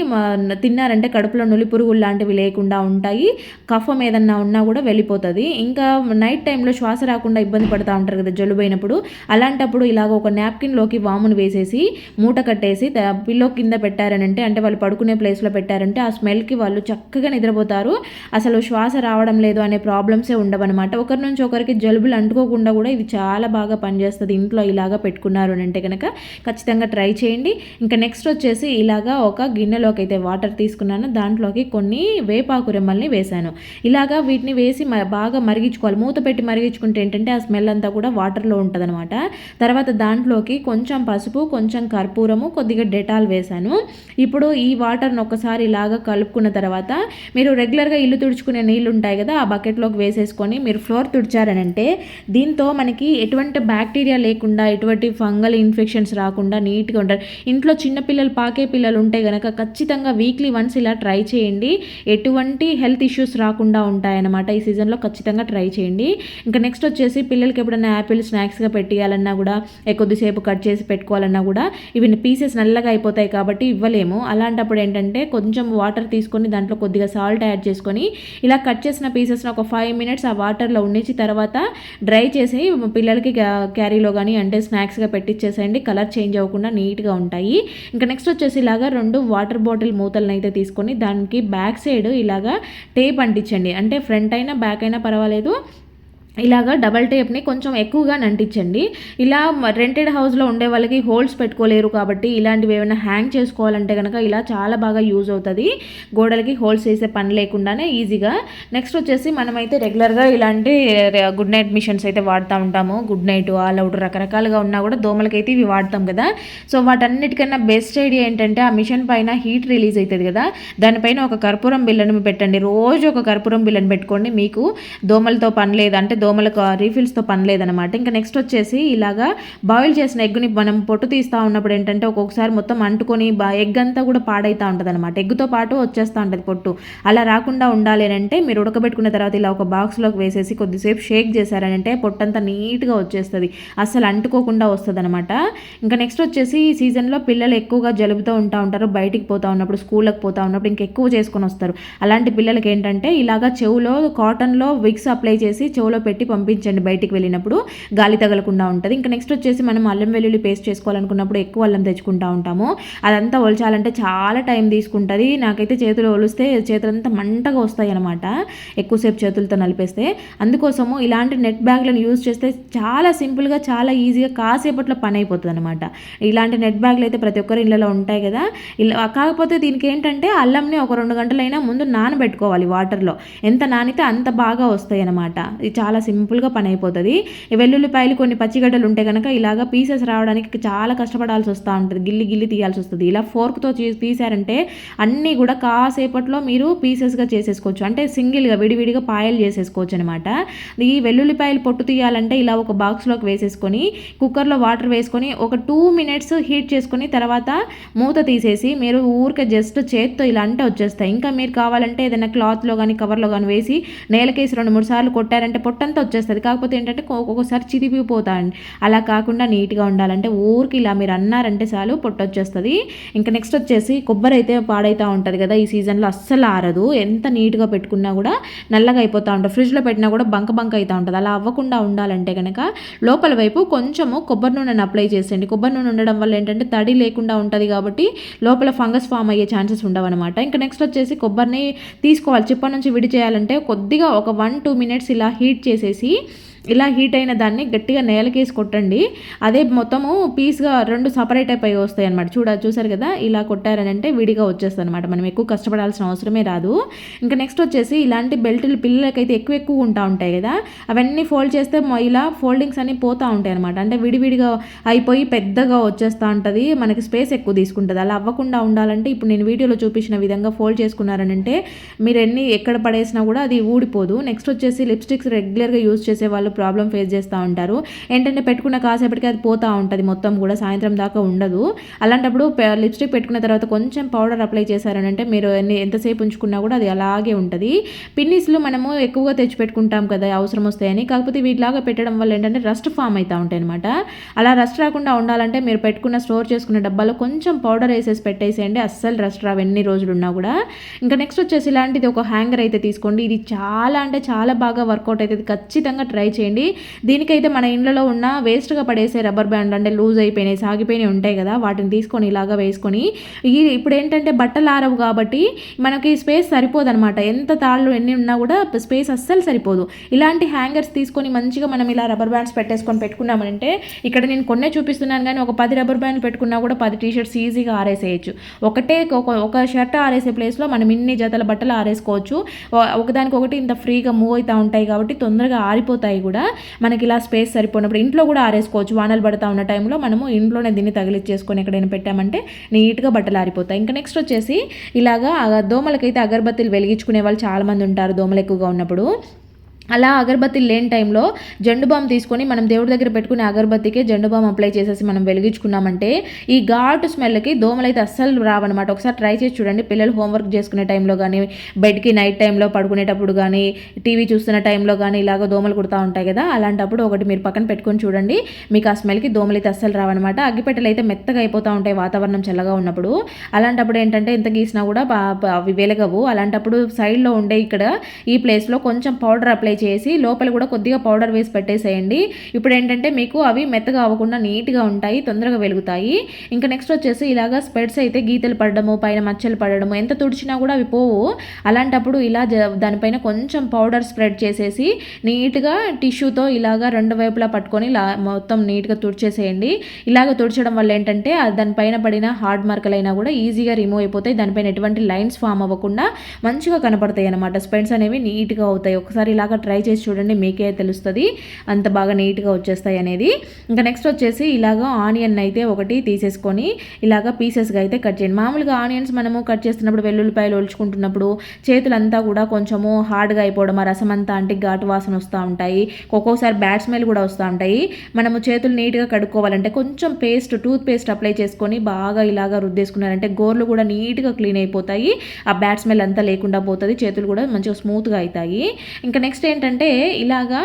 తిన్నారంటే కడుపులో నులి పురుగులు లాంటివి లేకుండా ఉంటాయి. కఫం ఏదన్నా ఉన్నా కూడా వెళ్ళిపోతుంది. ఇంకా నైట్ టైంలో శ్వాస రాకుండా ఇబ్బంది పడుతూ ఉంటారు కదా జలుబైనప్పుడు. అలాంటప్పుడు ఇలాగ ఒక నాప్కిన్లోకి వామును వేసేసి మూట కట్టేసి పిల్లో కింద పెట్టారనంటే, అంటే వాళ్ళు పడుకునే ప్లేస్లో పెట్టారంటే ఆ స్మెల్కి వాళ్ళు చక్కగా నిద్రపోతారు. అసలు శ్వాస రావడం లేదు అనే ప్రాబ్లమ్సే ఉండవన్నమాట. ఒకరి నుంచి ఒకరికి జలుబులు అంటుకోకుండా కూడా ఇది చాలా బాగా పనిచేస్తుంది. ఇంట్లో ఇలాగా పెట్టుకున్నారు అంటే కనుక ఖచ్చితంగా ట్రై చేయండి. ఇంకా నెక్స్ట్ వచ్చేసి ఇలాగా ఒక గిన్నెలోకి అయితే వాటర్ తీసుకున్నాను. దాంట్లోకి కొన్ని వేపాకు రెమ్మల్ని వేశాను. ఇలాగా వీటిని వేసి బాగా మరిగించుకోవాలి. మూత పెట్టి మరిగించుకుంటే ఏంటంటే ఆ స్మెల్ అంతా కూడా వాటర్లో ఉంటుందన్నమాట. తర్వాత దాంట్లోకి కొంచెం పసుపు, కొంచెం కర్పూరము, కొద్దిగా డెటాల్ వేశాను. ఇప్పుడు ఈ వాటర్ని ఒకసారి ఇలాగా కలుపుకున్న తర్వాత మీరు రెగ్యులర్గా ఇల్లు తుడుచుకునే నీళ్ళు ఉంటాయి కదా, ఆ బకెట్లోకి వేసేసుకొని మీరు ఫ్లోర్ తుడిచారనంటే దీంతో మనకి ఎటువంటి బ్యాక్టీరియా లేకుండా, ఎటువంటి ఫంగల్ ఇన్ఫెక్షన్స్ రాకుండా నీట్గా ఉంటారు. ఇంట్లో చిన్నపిల్లలు, పాకే పిల్లలు ఉంటే కనుక ఖచ్చితంగా వీక్లీ వన్స్ ఇలా ట్రై చేయండి. ఎటువంటి హెల్త్ ఇష్యూస్ రాకుండా ఉంటాయన్నమాట. ఈ సీజన్లో ఖచ్చితంగా ట్రై చేయండి. ఇంకా నెక్స్ట్ వచ్చేసి పిల్లలకి ఎప్పుడైనా యాపిల్ స్నాక్స్గా పెట్టియాలన్నా కూడా, కొద్దిసేపు కట్ చేసి పెట్టుకోవాలన్నా కూడా ఇవి పీసెస్ నల్లగా అయిపోతాయి కాబట్టి ఇవ్వలేము. అలాంటప్పుడు ఏంటంటే కొంచెం వాటర్ తీసుకొని దాంట్లో కొద్దిగా సాల్ట్ యాడ్ చేసుకొని ఇలా కట్ చేసిన పీసెస్ని ఒక 5 minutes ఆ వాటర్లో ఉండించి తర్వాత డ్రై చేసి పిల్లలకి క్యారీలో కానీ అంటే స్నాక్స్గా పెట్టించేసేయండి. కలర్ చేంజ్ అవ్వకుండా నీట్గా ఉంటాయి. ఇంకా నెక్స్ట్ వచ్చేసి ఇలాగా 2 వాటర్ బాటిల్ మూతలను అయితే తీసుకొని దానికి బ్యాక్ సైడ్ ఇలాగా టేప్ అంటించండి. అంటే ఫ్రంట్ అయినా బ్యాక్ అయినా పర్వాలేదు. ఇలాగా డబల్ టేప్ని కొంచెం ఎక్కువగా అంటించండి. ఇలా రెంటెడ్ హౌస్లో ఉండే వాళ్ళకి హోల్స్ పెట్టుకోలేరు కాబట్టి ఇలాంటివి ఏమైనా హ్యాంగ్ చేసుకోవాలంటే కనుక ఇలా చాలా బాగా యూజ్ అవుతుంది. గోడలకి హోల్స్ వేసే పని లేకుండానే ఈజీగా. నెక్స్ట్ వచ్చేసి మనమైతే రెగ్యులర్గా ఇలాంటి గుడ్ నైట్ మిషన్స్ అయితే వాడుతూ ఉంటాము. గుడ్ నైట్, ఆల్ అవుట్ రకరకాలుగా ఉన్నా కూడా దోమలకైతే ఇవి వాడతాం కదా. సో వాటన్నిటికన్నా బెస్ట్ ఐడియా ఏంటంటే ఆ మిషన్ పైన హీట్ రిలీజ్ అవుతుంది కదా, దానిపైన ఒక కర్పూరం బిళ్ళను పెట్టండి. రోజు ఒక కర్పూరం బిళ్ళను పెట్టుకోండి. మీకు దోమలతో పని లేదు, అంటే దోమలకు రీఫిల్స్తో పని లేదనమాట. ఇంకా నెక్స్ట్ వచ్చేసి ఇలాగా బాయిల్ చేసిన ఎగ్గుని మనం పొట్టు తీస్తూ ఉన్నప్పుడు ఏంటంటే ఒక్కొక్కసారి మొత్తం అంటుకొని ఎగ్ అంతా కూడా పాడైతూ ఉంటుంది అనమాట. ఎగ్గుతో పాటు వచ్చేస్తూ ఉంటుంది పొట్టు. అలా రాకుండా ఉండాలి అంటే మీరు ఉడకబెట్టుకున్న తర్వాత ఇలా ఒక బాక్స్లోకి వేసేసి కొద్దిసేపు షేక్ చేశారనంటే పొట్టంతా నీట్గా వచ్చేస్తుంది. అస్సలు అంటుకోకుండా వస్తుంది అనమాట. ఇంకా నెక్స్ట్ వచ్చేసి ఈ సీజన్లో పిల్లలు ఎక్కువగా జలుబుతో ఉంటారు. బయటికి పోతూ ఉన్నప్పుడు, స్కూళ్ళకి పోతూ ఉన్నప్పుడు ఇంకెక్కువ చేసుకొని వస్తారు. అలాంటి పిల్లలకి ఏంటంటే ఇలాగా చెవులో కాటన్లో విక్స్ అప్లై చేసి చెవులో పెట్టి పంపించండి. బయటికి వెళ్ళినప్పుడు గాలి తగలకుండా ఉంటుంది. ఇంకా నెక్స్ట్ వచ్చేసి మనం అల్లం వెల్లుల్లి పేస్ట్ చేసుకోవాలనుకున్నప్పుడు ఎక్కువ అల్లం తెచ్చుకుంటూ ఉంటాము. అదంతా ఒలచాలంటే చాలా టైం తీసుకుంటుంది. నాకైతే చేతులు ఒలిస్తే చేతులంతా మంటగా వస్తాయి అనమాట, ఎక్కువసేపు చేతులతో నలిపేస్తే. అందుకోసము ఇలాంటి నెట్ బ్యాగ్లను యూజ్ చేస్తే చాలా సింపుల్గా, చాలా ఈజీగా కాసేపట్లో పని అయిపోతుంది అనమాట. ఇలాంటి నెట్ బ్యాగ్లు అయితే ప్రతి ఒక్కరి ఇళ్ళలో ఉంటాయి కదా. ఇలా కాకపోతే దీనికి ఏంటంటే అల్లంని ఒక 2 గంటలైనా ముందు నానబెట్టుకోవాలి వాటర్లో. ఎంత నానితే అంత బాగా వస్తాయి అనమాట. ఇది చాలా సింపుల్గా పని అయిపోతుంది. ఈ వెల్లుల్లిపాయలు కొన్ని పచ్చిగడ్డలు ఉంటే కనుక ఇలాగ పీసెస్ రావడానికి చాలా కష్టపడాల్సి వస్తూ ఉంటుంది. గిల్లి తీయాల్సి వస్తుంది. ఇలా ఫోర్క్తో తీసారంటే అన్నీ కూడా కాసేపట్లో మీరు పీసెస్గా చేసేసుకోవచ్చు. అంటే సింగిల్గా విడివిడిగా పాయలు చేసేసుకోవచ్చు అనమాట. ఈ వెల్లుల్లిపాయలు పొట్టు తీయాలంటే ఇలా ఒక బాక్స్లోకి వేసేసుకొని కుక్కర్లో వాటర్ వేసుకొని ఒక 2 minutes హీట్ చేసుకొని తర్వాత మూత తీసేసి మీరు ఊరికే జస్ట్ చేత్తో ఇలా అంటే వచ్చేస్తాయి. ఇంకా మీరు కావాలంటే ఏదైనా క్లాత్లో కానీ కవర్లో కానీ వేసి నేలకేసి 2-3 సార్లు కొట్టారంటే పొట్టంతా వచ్చేస్తుంది. కాకపోతే ఏంటంటే ఒక్కొక్కసారి చిరిగిపోతాయండి. అలా కాకుండా నీట్గా ఉండాలంటే ఊరికి ఇలా మీరు అన్నారంటే చాలు పొట్టు వచ్చేస్తుంది. ఇంకా నెక్స్ట్ వచ్చేసి కొబ్బరి అయితే పాడైతూ ఉంటుంది కదా, ఈ సీజన్లో అస్సలు ఆరదు. ఎంత నీట్గా పెట్టుకున్నా కూడా నల్లగా అయిపోతూ ఉంటుంది. ఫ్రిడ్జ్లో పెట్టినా కూడా బంక అవుతూ ఉంటుంది. అలా అవ్వకుండా ఉండాలంటే కనుక లోపల వైపు కొంచెము కొబ్బరి నూనెను అప్లై చేసేయండి. కొబ్బరి నూనె ఉండడం వల్ల ఏంటంటే తడి లేకుండా ఉంటుంది కాబట్టి లోపల ఫంగస్ ఫామ్ అయ్యే ఛాన్సెస్ ఉండవన్నమాట. ఇంకా నెక్స్ట్ వచ్చేసి కొబ్బరిని తీసుకోవాలి, చిప్ప నుంచి విడి చేయాలంటే కొద్దిగా ఒక 1-2 minutes ఇలా హీట్ చేసేసి ఇలా హీట్ అయిన దాన్ని గట్టిగా నేలకేసి కొట్టండి. అదే మొత్తము పీస్గా 2 సపరేట్ అయిపోయి వస్తాయి అనమాట. చూసారు కదా, ఇలా కొట్టారని అంటే విడిగా వచ్చేస్తుంది అనమాట. మనం ఎక్కువ కష్టపడాల్సిన అవసరమే రాదు. ఇంకా నెక్స్ట్ వచ్చేసి ఇలాంటి బెల్టులు పిల్లలకైతే ఎక్కువ ఉంటాయి కదా, అవన్నీ ఫోల్డ్ చేస్తే ఇలా ఫోల్డింగ్స్ అన్నీ పోతూ ఉంటాయి అనమాట. అంటే విడివిడిగా అయిపోయి పెద్దగా వచ్చేస్తూ ఉంటుంది, మనకి స్పేస్ ఎక్కువ తీసుకుంటుంది. అలా అవ్వకుండా ఉండాలంటే ఇప్పుడు నేను వీడియోలో చూపించిన విధంగా ఫోల్డ్ చేసుకున్నారనంటే మీరు ఎక్కడ పడేసినా కూడా అది ఊడిపోదు. నెక్స్ట్ వచ్చేసి లిప్స్టిక్స్ రెగ్యులర్గా యూజ్ చేసే వాళ్ళు ప్రాబ్లం ఫేస్ చేస్తూ ఉంటారు. ఏంటంటే పెట్టుకున్న కాసేపటికి అది పోతూ ఉంటుంది, మొత్తం కూడా సాయంత్రం దాకా ఉండదు. అలాంటప్పుడు లిప్స్టిక్ పెట్టుకున్న తర్వాత కొంచెం పౌడర్ అప్లై చేశారనంటే మీరు ఎంతసేపు ఉంచుకున్నా కూడా అది అలాగే ఉంటుంది. పిన్నిస్లు మనము ఎక్కువగా తెచ్చిపెట్టుకుంటాం కదా అవసరం వస్తాయని, కాకపోతే వీటిలాగా పెట్టడం వల్ల ఏంటంటే రస్ట్ ఫామ్ అవుతూ ఉంటాయి అనమాట. అలా రస్ట్ రాకుండా ఉండాలంటే మీరు పెట్టుకున్న స్టోర్ చేసుకున్న డబ్బాలో కొంచెం పౌడర్ వేసేసి పెట్టేసేయండి, అస్సలు రస్ట్ రావు ఎన్ని రోజులు ఉన్నా కూడా. ఇంకా నెక్స్ట్ వచ్చేసి ఇలాంటిది ఒక హ్యాంగర్ అయితే తీసుకోండి. ఇది చాలా అంటే చాలా బాగా వర్కౌట్ అవుతుంది, ఖచ్చితంగా ట్రై చేయండి. దీనికైతే మన ఇంట్లో ఉన్న వేస్ట్గా పడేసే రబ్బర్ బ్యాండ్ అంటే లూజ్ అయిపోయినాయి సాగిపోయినాయి ఉంటాయి కదా, వాటిని తీసుకొని ఇలాగా వేసుకొని ఇప్పుడు ఏంటంటే బట్టలు ఆరవు కాబట్టి మనకి స్పేస్ సరిపోదనమాట. ఎంత తాళ్ళు ఎన్ని ఉన్నా కూడా స్పేస్ అస్సలు సరిపోదు. ఇలాంటి హ్యాంగర్స్ తీసుకొని మంచిగా మనం ఇలా రబ్బర్ బ్యాండ్స్ పెట్టేసుకొని పెట్టుకున్నామంటే, ఇక్కడ నేను కొన్నే చూపిస్తున్నాను కానీ ఒక 10 రబ్బర్ బ్యాండ్లు పెట్టుకున్నా కూడా 10 టీషర్ట్స్ ఈజీగా ఆరేసేయచ్చు. ఒక షర్ట్ ఆరేసే ప్లేస్లో మనం ఇన్ని జతల బట్టలు ఆరేసుకోవచ్చు. ఒకదానికొకటి ఇంత ఫ్రీగా మూవ్ అవుతూ ఉంటాయి కాబట్టి తొందరగా ఆరిపోతాయి కూడా. మనకి ఇలా స్పేస్ సరిపోయినప్పుడు ఇంట్లో కూడా ఆరేసుకోవచ్చు. వానలు పడుతూ ఉన్న టైంలో మనము ఇంట్లోనే దీన్ని తగిలిచ్చేసుకొని ఎక్కడైనా పెట్టామంటే నీట్గా బట్టలు ఆరిపోతాయి. ఇంకా నెక్స్ట్ వచ్చేసి ఇలాగా దోమలకైతే అగరబత్తీలు వెలిగించుకునే వాళ్ళు చాలామంది ఉంటారు దోమలు ఎక్కువగా ఉన్నప్పుడు. అలా అగరబత్తి లేని టైంలో జెండు బామ్ తీసుకొని మనం దేవుడి దగ్గర పెట్టుకునే అగరబత్తికే జెండు బామ్ అప్లై చేసేసి మనం వెలిగించుకున్నామంటే ఈ ఘాటు స్మెల్కి దోమలు అయితే అస్సలు రావన్నమాట. ఒకసారి ట్రై చేసి చూడండి. పిల్లలు హోంవర్క్ చేసుకునే టైంలో కానీ, బెడ్కి నైట్ టైంలో పడుకునేటప్పుడు కానీ, టీవీ చూస్తున్న టైంలో కానీ ఇలాగ దోమలు కుడతా ఉంటాయి కదా, అలాంటప్పుడు ఒకటి మీరు పక్కన పెట్టుకొని చూడండి, మీకు ఆ స్మెల్కి దోమలు అయితే అస్సలు రావన్నమాట. అగ్గిపెట్టెలు అయితే మెత్తగా అయిపోతూ ఉంటాయి వాతావరణం చల్లగా ఉన్నప్పుడు. అలాంటప్పుడు ఏంటంటే ఎంత గీసినా కూడా అవి వెలగవు. అలాంటప్పుడు సైడ్లో ఉండే ఇక్కడ ఈ ప్లేస్లో కొంచెం పౌడర్ అప్లై చేసి లోపల కూడా కొద్దిగా పౌడర్ వేసి పెట్టేసేయండి. ఇప్పుడు ఏంటంటే మీకు అవి మెత్తగా అవ్వకుండా నీట్గా ఉంటాయి, తొందరగా వెలుగుతాయి. ఇంకా నెక్స్ట్ వచ్చేసి ఇలాగా స్పెడ్స్ అయితే గీతలు పడడము, పైన మచ్చలు పడడము, ఎంత తుడిచినా కూడా అవి పోవు. అలాంటప్పుడు ఇలా దానిపైన కొంచెం పౌడర్ స్ప్రెడ్ చేసేసి నీట్గా టిష్యూతో ఇలాగా రెండు వైపులా పట్టుకొని మొత్తం నీట్గా తుడిచేసేయండి. ఇలాగ తుడిచడం వల్ల ఏంటంటే దానిపైన పడిన హార్డ్ మార్కలైనా కూడా ఈజీగా రిమూవ్ అయిపోతాయి. దానిపైన ఎటువంటి లైన్స్ ఫామ్ అవ్వకుండా మంచిగా కనపడతాయి అనమాట. స్పెడ్స్ అనేవి నీట్గా అవుతాయి. ఒకసారి ఇలాగ ట్రై చేసి చూడండి, మీకే తెలుస్తుంది అంత బాగా నీట్గా వచ్చేస్తాయి అనేది. ఇంకా నెక్స్ట్ వచ్చేసి ఇలాగ ఆనియన్ అయితే ఒకటి తీసేసుకొని ఇలాగ పీసెస్గా అయితే కట్ చేయండి. మామూలుగా ఆనియన్స్ మనము కట్ చేస్తున్నప్పుడు వెల్లుల్లిపాయలు ఒలుచుకుంటున్నప్పుడు చేతులంతా కూడా కొంచెము హార్డ్గా అయిపోవడం, ఆ రసం అంతా అంటే ఘాటు వాసన వస్తూ ఉంటాయి, ఒక్కొక్కసారి బ్యాడ్ స్మెల్ కూడా వస్తూ ఉంటాయి. మనము చేతులు నీట్గా కడుక్కోవాలంటే కొంచెం టూత్ పేస్ట్ అప్లై చేసుకొని బాగా ఇలాగ రుద్దేసుకున్నారంటే గోర్లు కూడా నీట్గా క్లీన్ అయిపోతాయి, ఆ బ్యాడ్ స్మెల్ అంతా లేకుండా పోతుంది, చేతులు కూడా మంచిగా స్మూత్గా అవుతాయి. ఇంకా నెక్స్ట్ ఏంటంటే ఇలాగా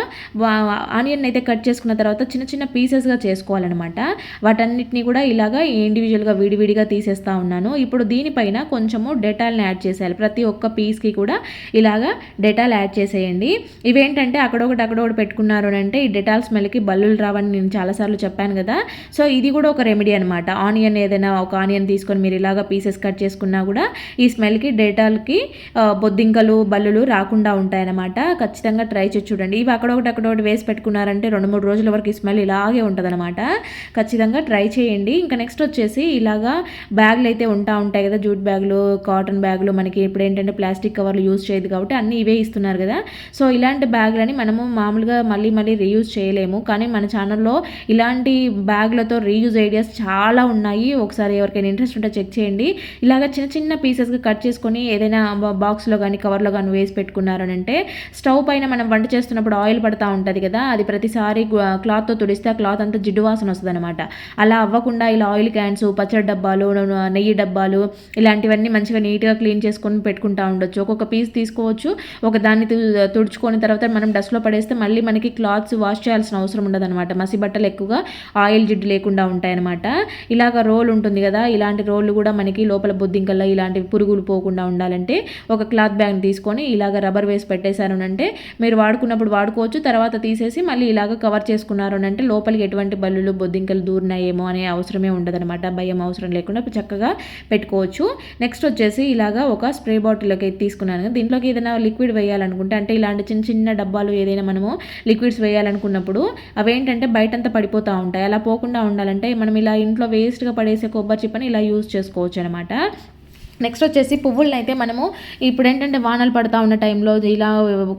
ఆనియన్ అయితే కట్ చేసుకున్న తర్వాత చిన్న చిన్న పీసెస్గా చేసుకోవాలన్నమాట. వాటన్నిటిని కూడా ఇలాగా ఇండివిజువల్గా విడివిడిగా తీసేస్తూ ఉన్నాను. ఇప్పుడు దీనిపైన కొంచెము డెటాల్ని యాడ్ చేసేయాలి. ప్రతి ఒక్క పీస్కి కూడా ఇలాగా డెటాల్ యాడ్ చేసేయండి. ఇవేంటంటే అక్కడొకటి పెట్టుకున్నారు అంటే ఈ డెటాల్ స్మెల్కి బల్లులు రావని నేను చాలాసార్లు చెప్పాను కదా. సో ఇది కూడా ఒక రెమెడీ అనమాట. ఆనియన్ ఏదైనా ఒక ఆనియన్ తీసుకొని మీరు ఇలాగా పీసెస్ కట్ చేసుకున్నా కూడా ఈ స్మెల్కి డెటాల్కి బొద్దింకలు బల్లులు రాకుండా ఉంటాయన్నమాట. ఖచ్చితంగా ట్రై చేసి చూడండి. ఇవి అక్కడొకటి వేసి పెట్టుకున్నారంటే 2-3 రోజుల వరకు ఈ స్మెల్ ఇలాగే ఉంటుందన్నమాట. ఖచ్చితంగా ట్రై చేయండి. ఇంకా నెక్స్ట్ వచ్చేసి ఇలాగా బ్యాగులు అయితే ఉంటాయి కదా, జూట్ బ్యాగులు, కాటన్ బ్యాగులు. మనకి ఇప్పుడు ఏంటంటే ప్లాస్టిక్ కవర్లు యూజ్ చేయదు కాబట్టి అన్నీ ఇవే ఇస్తున్నారు కదా. సో ఇలాంటి బ్యాగులని మనము మామూలుగా మళ్ళీ రీయూజ్ చేయలేము, కానీ మన ఛానల్లో ఇలాంటి బ్యాగులతో రీయూజ్ ఐడియాస్ చాలా ఉన్నాయి. ఒకసారి ఎవరికైనా ఇంట్రెస్ట్ ఉంటే చెక్ చేయండి. ఇలాగ చిన్న చిన్న పీసెస్గా కట్ చేసుకొని ఏదైనా బాక్స్లో కానీ కవర్లో కానీ వేసి పెట్టుకున్నారు అంటే స్టవ్ పైన మనం వంట చేస్తున్నప్పుడు ఆయిల్ పడుతూ ఉంటుంది కదా, అది ప్రతిసారి క్లాత్తో తుడిస్తే ఆ క్లాత్ అంతా జిడ్డు వాసన వస్తుంది అనమాట. అలా అవ్వకుండా ఇలా ఆయిల్ క్యాన్స్, పచ్చడి డబ్బాలు, నెయ్యి డబ్బాలు ఇలాంటివన్నీ మంచిగా నీట్గా క్లీన్ చేసుకొని పెట్టుకుంటూ ఉండొచ్చు. ఒక్కొక్క పీస్ తీసుకోవచ్చు, ఒక దాన్ని తుడుచుకొని తర్వాత మనం డస్ట్లో పడేస్తే మళ్ళీ మనకి క్లాత్స్ వాష్ చేయాల్సిన అవసరం ఉండదు అనమాట. మసి బట్టలు ఎక్కువగా ఆయిల్ జిడ్డు లేకుండా ఉంటాయన్నమాట. ఇలాగ రోల్ ఉంటుంది కదా, ఇలాంటి రోళ్ళు కూడా మనకి లోపల బొద్దింకల్లో ఇలాంటి పురుగులు పోకుండా ఉండాలంటే ఒక క్లాత్ బ్యాగ్ తీసుకొని ఇలాగ రబ్బర్ వేసి పెట్టేశారు అంటే మీరు వాడుకున్నప్పుడు వాడుకోవచ్చు. తర్వాత తీసేసి మళ్ళీ ఇలాగ కవర్ చేసుకున్నారు అంటే లోపలికి ఎటువంటి బల్లులు బొద్దింకలు దూరినాయేమో అనే అవసరమే ఉండదనమాట. భయం అవసరం లేకుండా చక్కగా పెట్టుకోవచ్చు. నెక్స్ట్ వచ్చేసి ఇలాగ ఒక స్ప్రే బాటిల్లోకి తీసుకున్నాను. దీంట్లోకి ఏదైనా లిక్విడ్ వేయాలనుకుంటే, అంటే ఇలాంటి చిన్న చిన్న డబ్బాలు ఏదైనా మనము లిక్విడ్స్ వేయాలనుకున్నప్పుడు అవేంటంటే బయటంతా పడిపోతూ ఉంటాయి. అలా పోకుండా ఉండాలంటే మనం ఇలా ఇంట్లో వేస్ట్గా పడేసే కొబ్బరి చిప్పని ఇలా యూజ్ చేసుకోవచ్చు అనమాట. నెక్స్ట్ వచ్చేసి పువ్వులను అయితే మనము ఇప్పుడు ఏంటంటే వానలు పడతా ఉన్న టైంలో ఇలా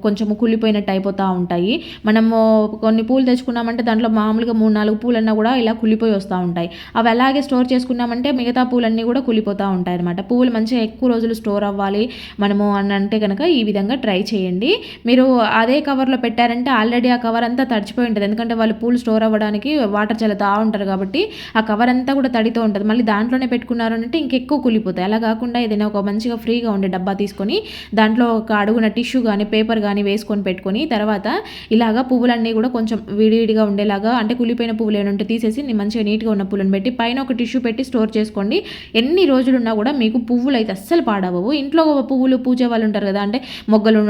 కొంచెం కుళ్ళిపోయినట్టు అయిపోతూ ఉంటాయి. మనము కొన్ని పూలు తెచ్చుకున్నామంటే దాంట్లో మామూలుగా 3-4 పూలన్నా కూడా ఇలా కుళ్ళిపోయి వస్తూ ఉంటాయి. అవి అలాగే స్టోర్ చేసుకున్నామంటే మిగతా పూలన్నీ కూడా కుళ్ళిపోతూ ఉంటాయి అనమాట. పువ్వులు మంచిగా ఎక్కువ రోజులు స్టోర్ అవ్వాలి మనము అని అంటే కనుక ఈ విధంగా ట్రై చేయండి. మీరు అదే కవర్లో పెట్టారంటే ఆల్రెడీ ఆ కవర్ అంతా తడిచిపోయి ఉంటుంది. ఎందుకంటే వాళ్ళు పూలు స్టోర్ అవ్వడానికి వాటర్ చల్లుతూ ఉంటారు కాబట్టి ఆ కవర్ అంతా కూడా తడితో ఉంటుంది. మళ్ళీ దాంట్లోనే పెట్టుకున్నారు అంటే ఇంకెక్కువ కుళ్ళిపోతాయి. అలా కాకుండా ఏదైనా ఒక మంచిగా ఫ్రీగా ఉండే డబ్బా తీసుకొని దాంట్లో ఒక అడుగున టిష్యూ కానీ పేపర్ కానీ వేసుకొని పెట్టుకొని తర్వాత ఇలాగా పువ్వులన్నీ కూడా కొంచెం విడివిడిగా ఉండేలాగా అంటే కుళ్ళిపోయిన పువ్వులు ఏమంటే తీసేసి మంచిగా నీట్గా ఉన్న పువ్వులను పెట్టి పైన ఒక టిష్యూ పెట్టి స్టోర్ చేసుకోండి. ఎన్ని రోజులున్నా కూడా మీకు పువ్వులు అయితే అస్సలు పాడవవు. ఇంట్లో పువ్వులు పూజే వాళ్ళు ఉంటారు కదా, అంటే మొగ్గలు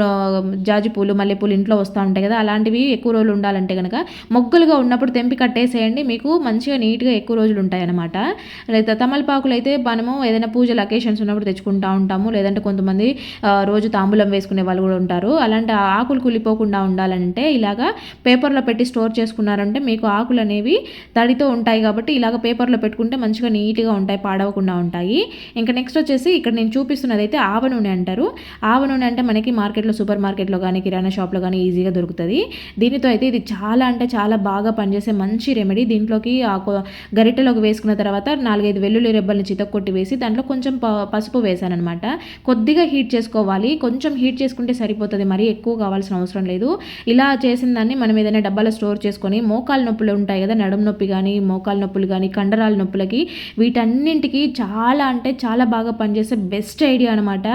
జాజి పూలు మల్లెపూలు ఇంట్లో వస్తూ ఉంటాయి కదా, అలాంటివి ఎక్కువ రోజులు ఉండాలంటే కనుక మొగ్గలుగా ఉన్నప్పుడు తెంపి కట్టేసేయండి. మీకు మంచిగా నీట్గా ఎక్కువ రోజులు ఉంటాయి అన్నమాట. లేదా తమలపాకులు అయితే మనము ఏదైనా పూజలు అకేషన్స్ ఉన్నప్పుడు తెచ్చుకుంటూ ఉంటాము. లేదంటే కొంతమంది రోజు తాంబూలం వేసుకునే వాళ్ళు కూడా ఉంటారు. అలాంటి ఆకులు కుళ్ళిపోకుండా ఉండాలంటే ఇలాగా పేపర్లో పెట్టి స్టోర్ చేసుకున్నారంటే మీకు ఆకులు అనేవి తడితో ఉంటాయి కాబట్టి ఇలాగ పేపర్లో పెట్టుకుంటే మంచిగా నీట్గా ఉంటాయి, పాడవకుండా ఉంటాయి. ఇంకా నెక్స్ట్ వచ్చేసి ఇక్కడ నేను చూపిస్తున్నది అయితే ఆవ నూనె అంటారు. ఆవ నూనె అంటే మనకి మార్కెట్లో సూపర్ మార్కెట్లో కానీ కిరాణా షాప్లో కానీ ఈజీగా దొరుకుతుంది. దీనితో అయితే ఇది చాలా అంటే చాలా బాగా పనిచేసే మంచి రెమెడీ. దీంట్లోకి గరిటెలోకి వేసుకున్న తర్వాత 4-5 వెల్లుల్లి రెబ్బల్ని చితక్కొట్టి వేసి దాంట్లో కొంచెం పసుపు వేసానమాట. కొద్దిగా హీట్ చేసుకోవాలి, కొంచెం హీట్ చేసుకుంటే సరిపోతుంది, మరీ ఎక్కువ కావాల్సిన అవసరం లేదు. ఇలా చేసిన దాన్ని మనం ఏదైనా డబ్బాలో స్టోర్ చేసుకొని మోకాలు నొప్పులు ఉంటాయి కదా, నడుము నొప్పి కానీ మోకాలు నొప్పులు కానీ కండరాల నొప్పులకి వీటన్నింటికి చాలా అంటే చాలా బాగా పనిచేసే బెస్ట్ ఐడియా అనమాట.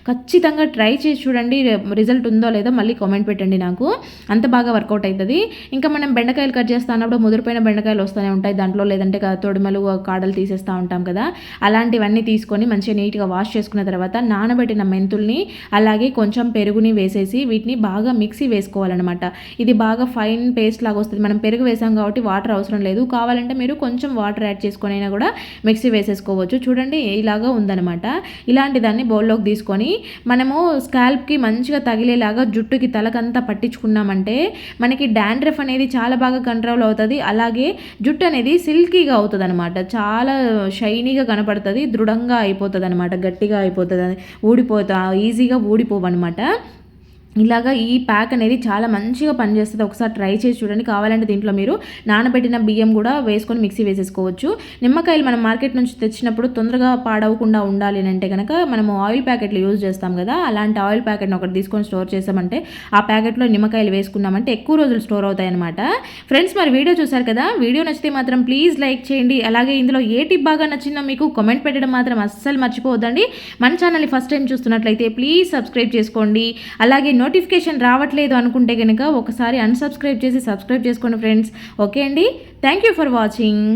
ఖచ్చితంగా ట్రై చేసి చూడండి, రిజల్ట్ ఉందో లేదో మళ్ళీ కామెంట్ పెట్టండి నాకు. అంత బాగా వర్కౌట్ అవుతుంది. ఇంకా మనం బెండకాయలు కట్ చేస్తున్నప్పుడు ముదిరిపోయిన బెండకాయలు వస్తూనే ఉంటాయి దాంట్లో, లేదంటే తొడిమలు కాడలు తీసేస్తూ ఉంటాం కదా, అలాంటివన్నీ తీసుకొని మంచిగా నీట్గా వాష్ చేసుకున్న తర్వాత నానబెట్టిన మెంతుల్ని అలాగే కొంచెం పెరుగుని వేసేసి వీటిని బాగా మిక్సీ వేసుకోవాలన్నమాట. ఇది బాగా ఫైన్ పేస్ట్ లాగా వస్తుంది. మనం పెరుగు వేసాం కాబట్టి వాటర్ అవసరం లేదు. కావాలంటే మీరు కొంచెం వాటర్ యాడ్ చేసుకొని అయినా కూడా మిక్సీ వేసేసుకోవచ్చు. చూడండి ఇలాగా ఉందన్నమాట. ఇలాంటి దాన్ని బౌల్లోకి తీసుకొని మనము స్కాల్ప్కి మంచిగా తగిలేలాగా జుట్టుకి తలకంతా పట్టించుకున్నామంటే మనకి డాండ్రఫ్ అనేది చాలా బాగా కంట్రోల్ అవుతుంది. అలాగే జుట్టు అనేది సిల్కీగా అవుతుంది అనమాట. చాలా షైనీగా కనపడుతుంది, దృఢంగా అయిపోతుంది అనమాట, గట్టిగా అయిపోతుంది, ఈజీగా ఊడిపోవన్నమాట. ఇలాగా ఈ ప్యాక్ అనేది చాలా మంచిగా పనిచేస్తుంది. ఒకసారి ట్రై చేసి చూడండి. కావాలంటే దీంట్లో మీరు నానబెట్టిన బియ్యం కూడా వేసుకొని మిక్సీ వేసేసుకోవచ్చు. నిమ్మకాయలు మనం మార్కెట్ నుంచి తెచ్చినప్పుడు తొందరగా పాడవకుండా ఉండాలి అంటే కనుక మనము ఆయిల్ ప్యాకెట్లు యూజ్ చేస్తాం కదా, అలాంటి ఆయిల్ ప్యాకెట్ని ఒకటి తీసుకొని స్టోర్ చేసామంటే ఆ ప్యాకెట్లో నిమ్మకాయలు వేసుకున్నామంటే ఎక్కువ రోజులు స్టోర్ అవుతాయి అనమాట. ఫ్రెండ్స్, మరి వీడియో చూసారు కదా, వీడియో నచ్చితే మాత్రం ప్లీజ్ లైక్ చేయండి. అలాగే ఇందులో ఏ టిప్ బాగా నచ్చిందో మీకు కామెంట్ పెట్టడం మాత్రం అస్సలు మర్చిపోవద్దండి. మన ఛానల్ని ఫస్ట్ టైం చూస్తున్నట్లయితే ప్లీజ్ సబ్స్క్రైబ్ చేసుకోండి. అలాగే నోటిఫికేషన్ రావట్లేదు అనుకుంటే కనుక ఒకసారి అన్సబ్స్క్రైబ్ చేసి సబ్స్క్రైబ్ చేసుకోండి ఫ్రెండ్స్. ఓకే అండి, థ్యాంక్ యూ ఫర్ వాచింగ్.